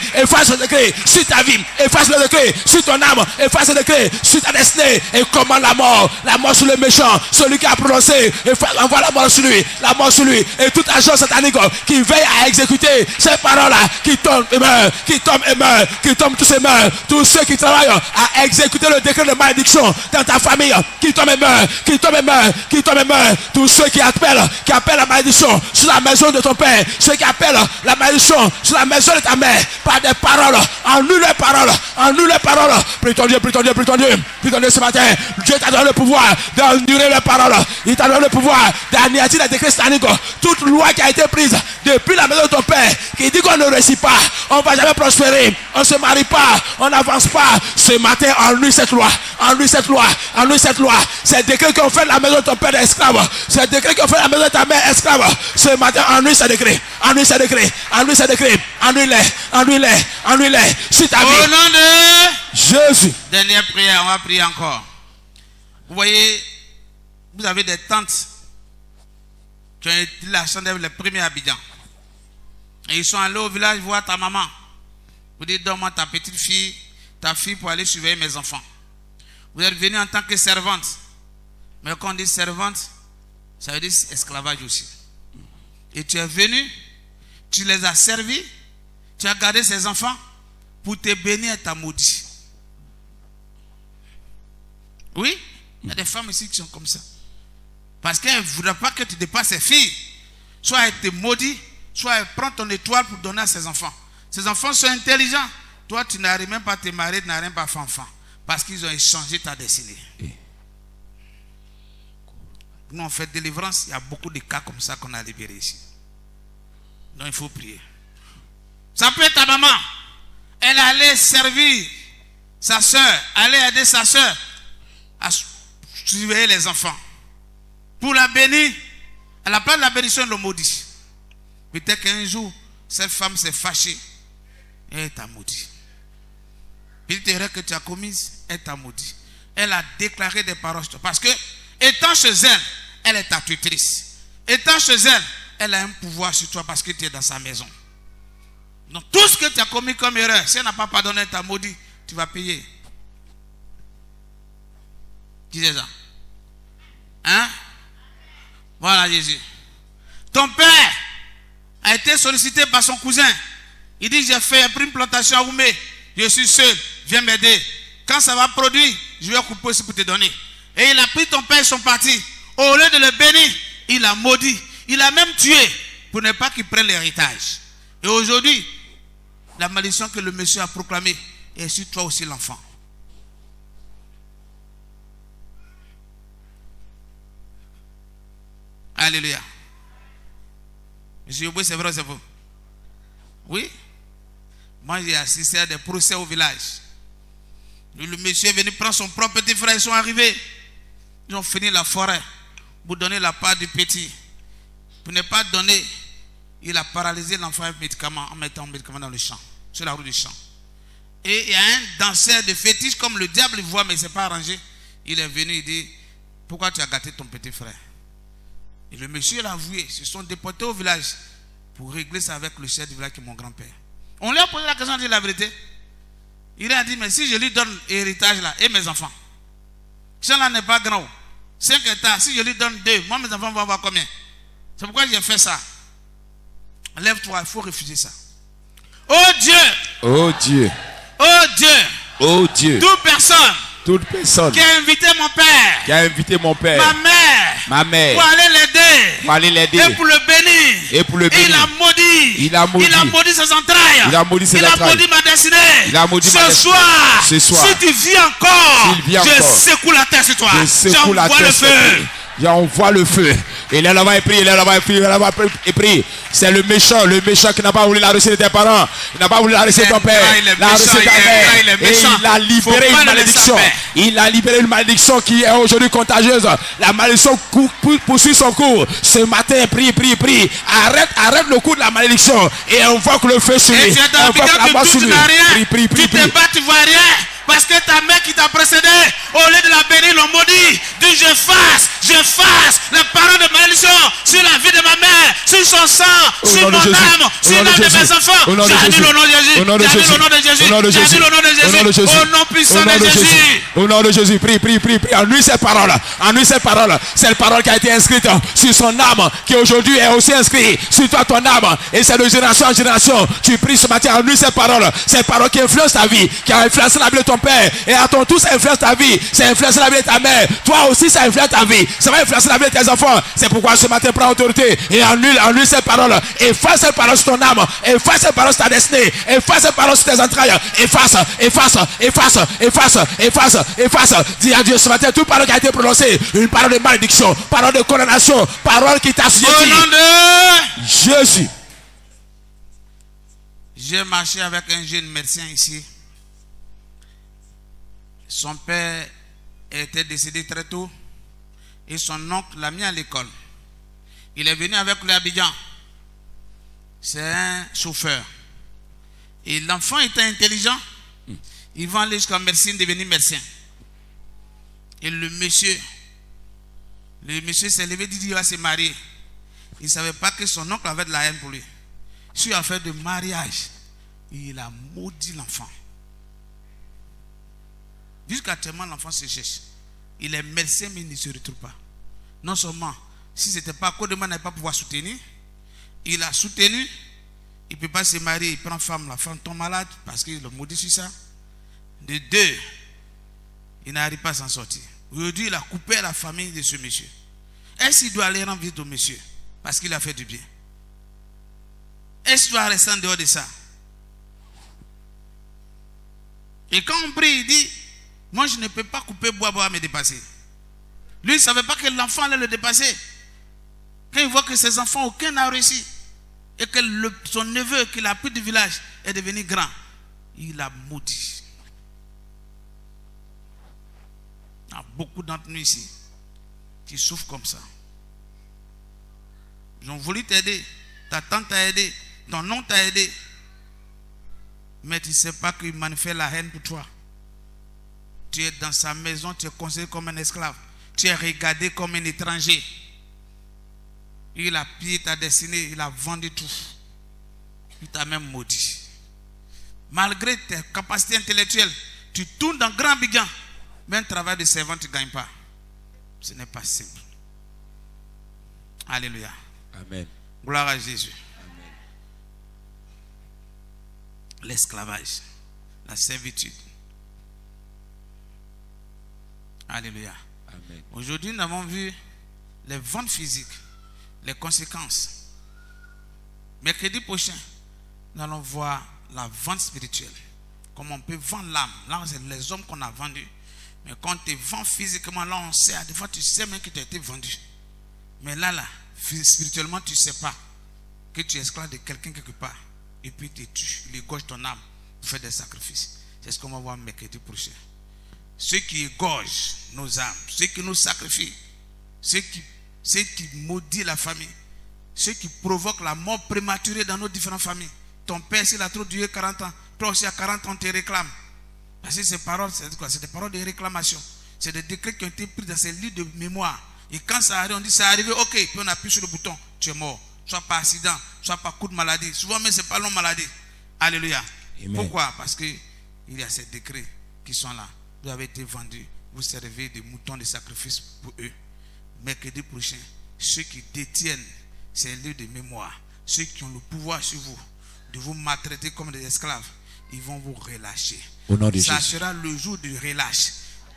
sur ta vie, efface le décret sur ton âme, efface le décret sur ta destinée, et commande la mort sur le méchant, celui qui a prononcé, envoie la mort sur lui, et toute agence satanique qui veille à exécuter ces paroles-là, qui tombent tous et meurent, tous ceux qui travaillent à exécuter le décret de malédiction dans ta famille, qui tombent et meurent, tous ceux qui appellent la malédiction sur la maison de ton père, ceux qui appellent la malédiction sur la maison de ta mère, par des paroles, annule les paroles, prie ton Dieu ce matin. Dieu t'a donné le pouvoir d'annuler les paroles, il t'a donné le pouvoir d'anéantir les décrets sataniques, toute loi qui a été prise depuis la maison de ton père, qui dit qu'on ne réussit pas, on ne va jamais prospérer, on ne se marie pas, on n'avance pas. Ce matin, annule cette loi, ces décrets qui ont fait la maison de ton père esclave, ces décrets qui ont fait la maison de ta mère esclave, ce matin, annule ces décrets, annule-les sur ta vie. Au nom de Jésus. Dernière prière, on va prier encore. Vous voyez, vous avez des tantes qui ont été la chandelle les premiers à Abidjan. Et ils sont allés au village voir ta maman. Vous dites, donne-moi ta petite fille, ta fille pour aller surveiller mes enfants. Vous êtes venu en tant que servante. Mais quand on dit servante, ça veut dire esclavage aussi. Et tu es venu, tu les as servis, tu as gardé ces enfants pour te bénir et ta maudit. Oui, il y a des femmes ici qui sont comme ça. Parce qu'elle ne voudrait pas que tu dépasses ses filles. Soit elle te maudit, soit elle prend ton étoile pour donner à ses enfants. Ces enfants sont intelligents. Toi, tu n'arrives même pas à te marier, tu n'arrives même pas à faire enfant. Parce qu'ils ont échangé ta destinée. Nous, on fait délivrance. Il y a beaucoup de cas comme ça qu'on a libérés ici. Donc, il faut prier. Ça peut être ta maman. Elle allait servir sa soeur, allait aider sa soeur à surveiller les enfants. Pour la bénir, à la place de la bénédiction, le maudit. Peut-être qu'un jour, cette femme s'est fâchée et elle t'a maudit. Puis l'erreur que tu as commise, elle t'a maudit. Elle a déclaré des paroles. Parce que, étant chez elle, elle est ta tutrice. Étant chez elle, elle a un pouvoir sur toi parce que tu es dans sa maison. Donc tout ce que tu as commis comme erreur, si elle n'a pas pardonné, elle t'a maudit, tu vas payer. Disais ça. Hein? Voilà Jésus. Ton père a été sollicité par son cousin. Il dit, j'ai fait une plantation à Oumé. Je suis seul. Viens m'aider. Quand ça va produire, je vais couper aussi pour te donner. Et il a pris ton père et son parti. Au lieu de le bénir, il a maudit. Il a même tué pour ne pas qu'il prenne l'héritage. Et aujourd'hui, la malédiction que le monsieur a proclamée est sur toi aussi l'enfant. Alléluia. Monsieur Yoboué, c'est vrai, c'est vous? Oui. Moi, j'ai assisté à des procès au village. Le monsieur est venu prendre son propre petit frère, ils sont arrivés. Ils ont fini la forêt pour donner la part du petit. Pour ne pas donner, il a paralysé l'enfant avec médicament en mettant un médicament dans le champ, sur la route du champ. Et il y a un danseur de fétiche, comme le diable il voit, mais il ne s'est pas arrangé. Il est venu, il dit, pourquoi tu as gâté ton petit frère? Et le monsieur l'a avoué, ils se sont déportés au village pour régler ça avec le chef du village qui est mon grand-père. On lui a posé la question, de la vérité. Il a dit, mais si je lui donne l'héritage là, et mes enfants, ce là n'est pas grand, 5 hectares, si je lui donne 2, moi mes enfants vont avoir combien? C'est pourquoi j'ai fait ça. Lève-toi, il faut refuser ça. Oh Dieu, Oh Dieu, oh Dieu, oh Dieu, toute personne toute personne qui a invité mon père, qui a invité mon père, ma mère, ma mère, pour aller l'aider, pour aller l'aider et pour le bénir, et pour le bénir. il a maudit, Il a maudit. il a maudit ses entrailles, Il a maudit ses il a entrailles. maudit ma destinée. Il a maudit ma Ce destinée. soir, Ce soir, si tu vis encore, s'il vit je encore, secoue la terre sur toi, je secoue la j'envoie terre le sur feu. lui. Et on voit le feu. Il est là-bas et prie, il est là-bas et prie, il est là-bas et prie. C'est le méchant qui n'a pas voulu la rester de tes parents. Il n'a pas voulu la rester de ton père. La rester de ta mère. Et il a libéré une malédiction. Il a libéré une malédiction qui est aujourd'hui contagieuse. La malédiction poursuit son cours. Ce matin, prie. Arrête le coup de la malédiction. Et on voit que le feu sur lui. Et tu es dans On voit que la mort sur lui. Prie. Tu te bats, tu vois rien. Parce que ta mère qui t'a précédé, au lieu de la bénir, l'ont maudit. Dis, j'efface les paroles de malédiction sur la vie de ma mère, sur son sang, sur mon âme, sur l'âme de mes enfants. J'annule au nom de Jésus. J'annule au nom de Jésus. J'annule au nom de Jésus. Au nom puissant de Jésus. Au nom de Jésus, prie. Ennuie cette parole. Cette parole qui a été inscrite sur son âme, qui aujourd'hui est aussi inscrite sur toi, ton âme. Et c'est de génération en génération. Tu pries ce matin, ennuie cette parole qui influence ta vie, qui a influencé la vie de ton père. Et à ton tour, ça influence ta vie. Ça influence la vie de ta mère. Toi aussi, ça influence ta vie. Ça va influencer la vie de tes enfants. C'est pourquoi ce matin, prends autorité et annule cette parole. Efface cette parole sur ton âme. Efface cette parole sur ta destinée. Efface cette parole sur tes entrailles. Efface. Dis à Dieu ce matin, toute parole qui a été prononcée, une parole de malédiction, parole de condamnation, parole qui t'a Au assujetti. nom de Jésus. J'ai marché avec un jeune médecin ici. Son père était décédé très tôt et son oncle l'a mis à l'école. Il est venu avec lui à Abidjan. C'est un chauffeur. Et l'enfant était intelligent. Il va aller jusqu'à médecine, devenir médecin. Et le monsieur s'est levé, dit qu'il va se marier. Il ne savait pas que son oncle avait de la haine pour lui. Sur l'affaire de mariage, il a maudit l'enfant. Jusqu'actuellement, l'enfant se cherche. Il est médecin, mais il ne se retrouve pas. Non seulement, si ce n'était pas Kodema n'avait pas pouvoir soutenir, il a soutenu, il ne peut pas se marier, il prend femme, la femme tombe malade parce qu'il le maudit sur ça. De deux, il n'arrive pas à s'en sortir. Aujourd'hui, il a coupé la famille de ce monsieur. Est-ce qu'il doit aller rendre visite au monsieur parce qu'il a fait du bien? Est-ce qu'il doit rester en dehors de ça? Et quand on prie, il dit, moi je ne peux pas couper bois me dépasser. Lui, il ne savait pas que l'enfant allait le dépasser. Quand il voit que ses enfants, aucun n'a réussi, et que son neveu, qu'il a pris du village, est devenu grand, il a maudit. Il y a beaucoup d'entre nous ici qui souffrent comme ça. Ils ont voulu t'aider, ta tante t'a aidé, ton oncle t'a aidé, mais tu ne sais pas qu'il manifeste la haine pour toi. Tu es dans sa maison, tu es considéré comme un esclave. Tu es regardé comme un étranger. Il a pillé ta destinée, il a vendu tout. Il t'a même maudit. Malgré tes capacités intellectuelles, tu tournes dans grand Abidjan, mais un travail de servant, tu ne gagnes pas. Ce n'est pas simple. Alléluia. Amen. Gloire à Jésus. L'esclavage, la servitude. Alléluia. Amen. Aujourd'hui, nous avons vu les ventes physiques, les conséquences. Mercredi prochain, nous allons voir la vente spirituelle. Comment on peut vendre l'âme. Là, c'est les hommes qu'on a vendus. Mais quand tu vends physiquement, là, on sait. Des fois, tu sais même que tu as été vendu. Mais là, spirituellement, tu ne sais pas que tu es esclave de quelqu'un quelque part. Et puis, tu tues, il égorge ton âme pour faire des sacrifices. C'est ce qu'on va voir mercredi prochain. Ceux qui égorgent nos âmes, ceux qui nous sacrifient, ceux qui maudissent la famille, ceux qui provoquent la mort prématurée dans nos différentes familles. Ton père, s'il a trop duré 40 ans, toi aussi à 40 ans, on te réclame. Parce que ces paroles, c'est quoi? C'est des paroles de réclamation. C'est des décrets qui ont été pris dans ces livres de mémoire. Et quand ça arrive, on dit c'est arrivé, ok, puis on appuie sur le bouton, tu es mort. Soit par accident, soit par coup de maladie. Souvent même, ce n'est pas long maladie. Alléluia. Amen. Pourquoi? Parce qu'il y a ces décrets qui sont là. Vous avez été vendus, vous servez des moutons de sacrifice pour eux. Mercredi prochain, ceux qui détiennent ces livres de mémoire, ceux qui ont le pouvoir sur vous, de vous maltraiter comme des esclaves, ils vont vous relâcher. Au nom de Ça Jésus. sera le jour du relâche.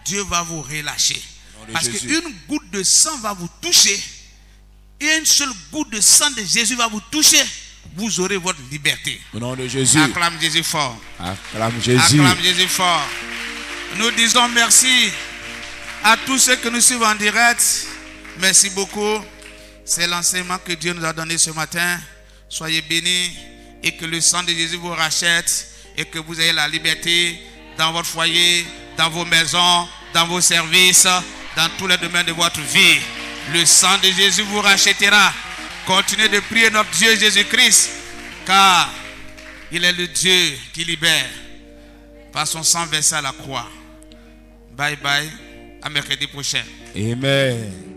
Dieu va vous relâcher. Au nom de Parce Jésus. qu'une goutte de sang va vous toucher. Et une seule goutte de sang de Jésus va vous toucher. Vous aurez votre liberté. Au nom de Jésus. Acclame Jésus fort. Acclame Jésus. Acclame Jésus fort. Nous disons merci à tous ceux que nous suivent en direct. Merci beaucoup. C'est l'enseignement que Dieu nous a donné ce matin. Soyez bénis et que le sang de Jésus vous rachète et que vous ayez la liberté dans votre foyer, dans vos maisons, dans vos services, dans tous les domaines de votre vie. Le sang de Jésus vous rachètera. Continuez de prier notre Dieu Jésus-Christ, car il est le Dieu qui libère par son sang versé à la croix. Bye bye, à mercredi prochain. Amen.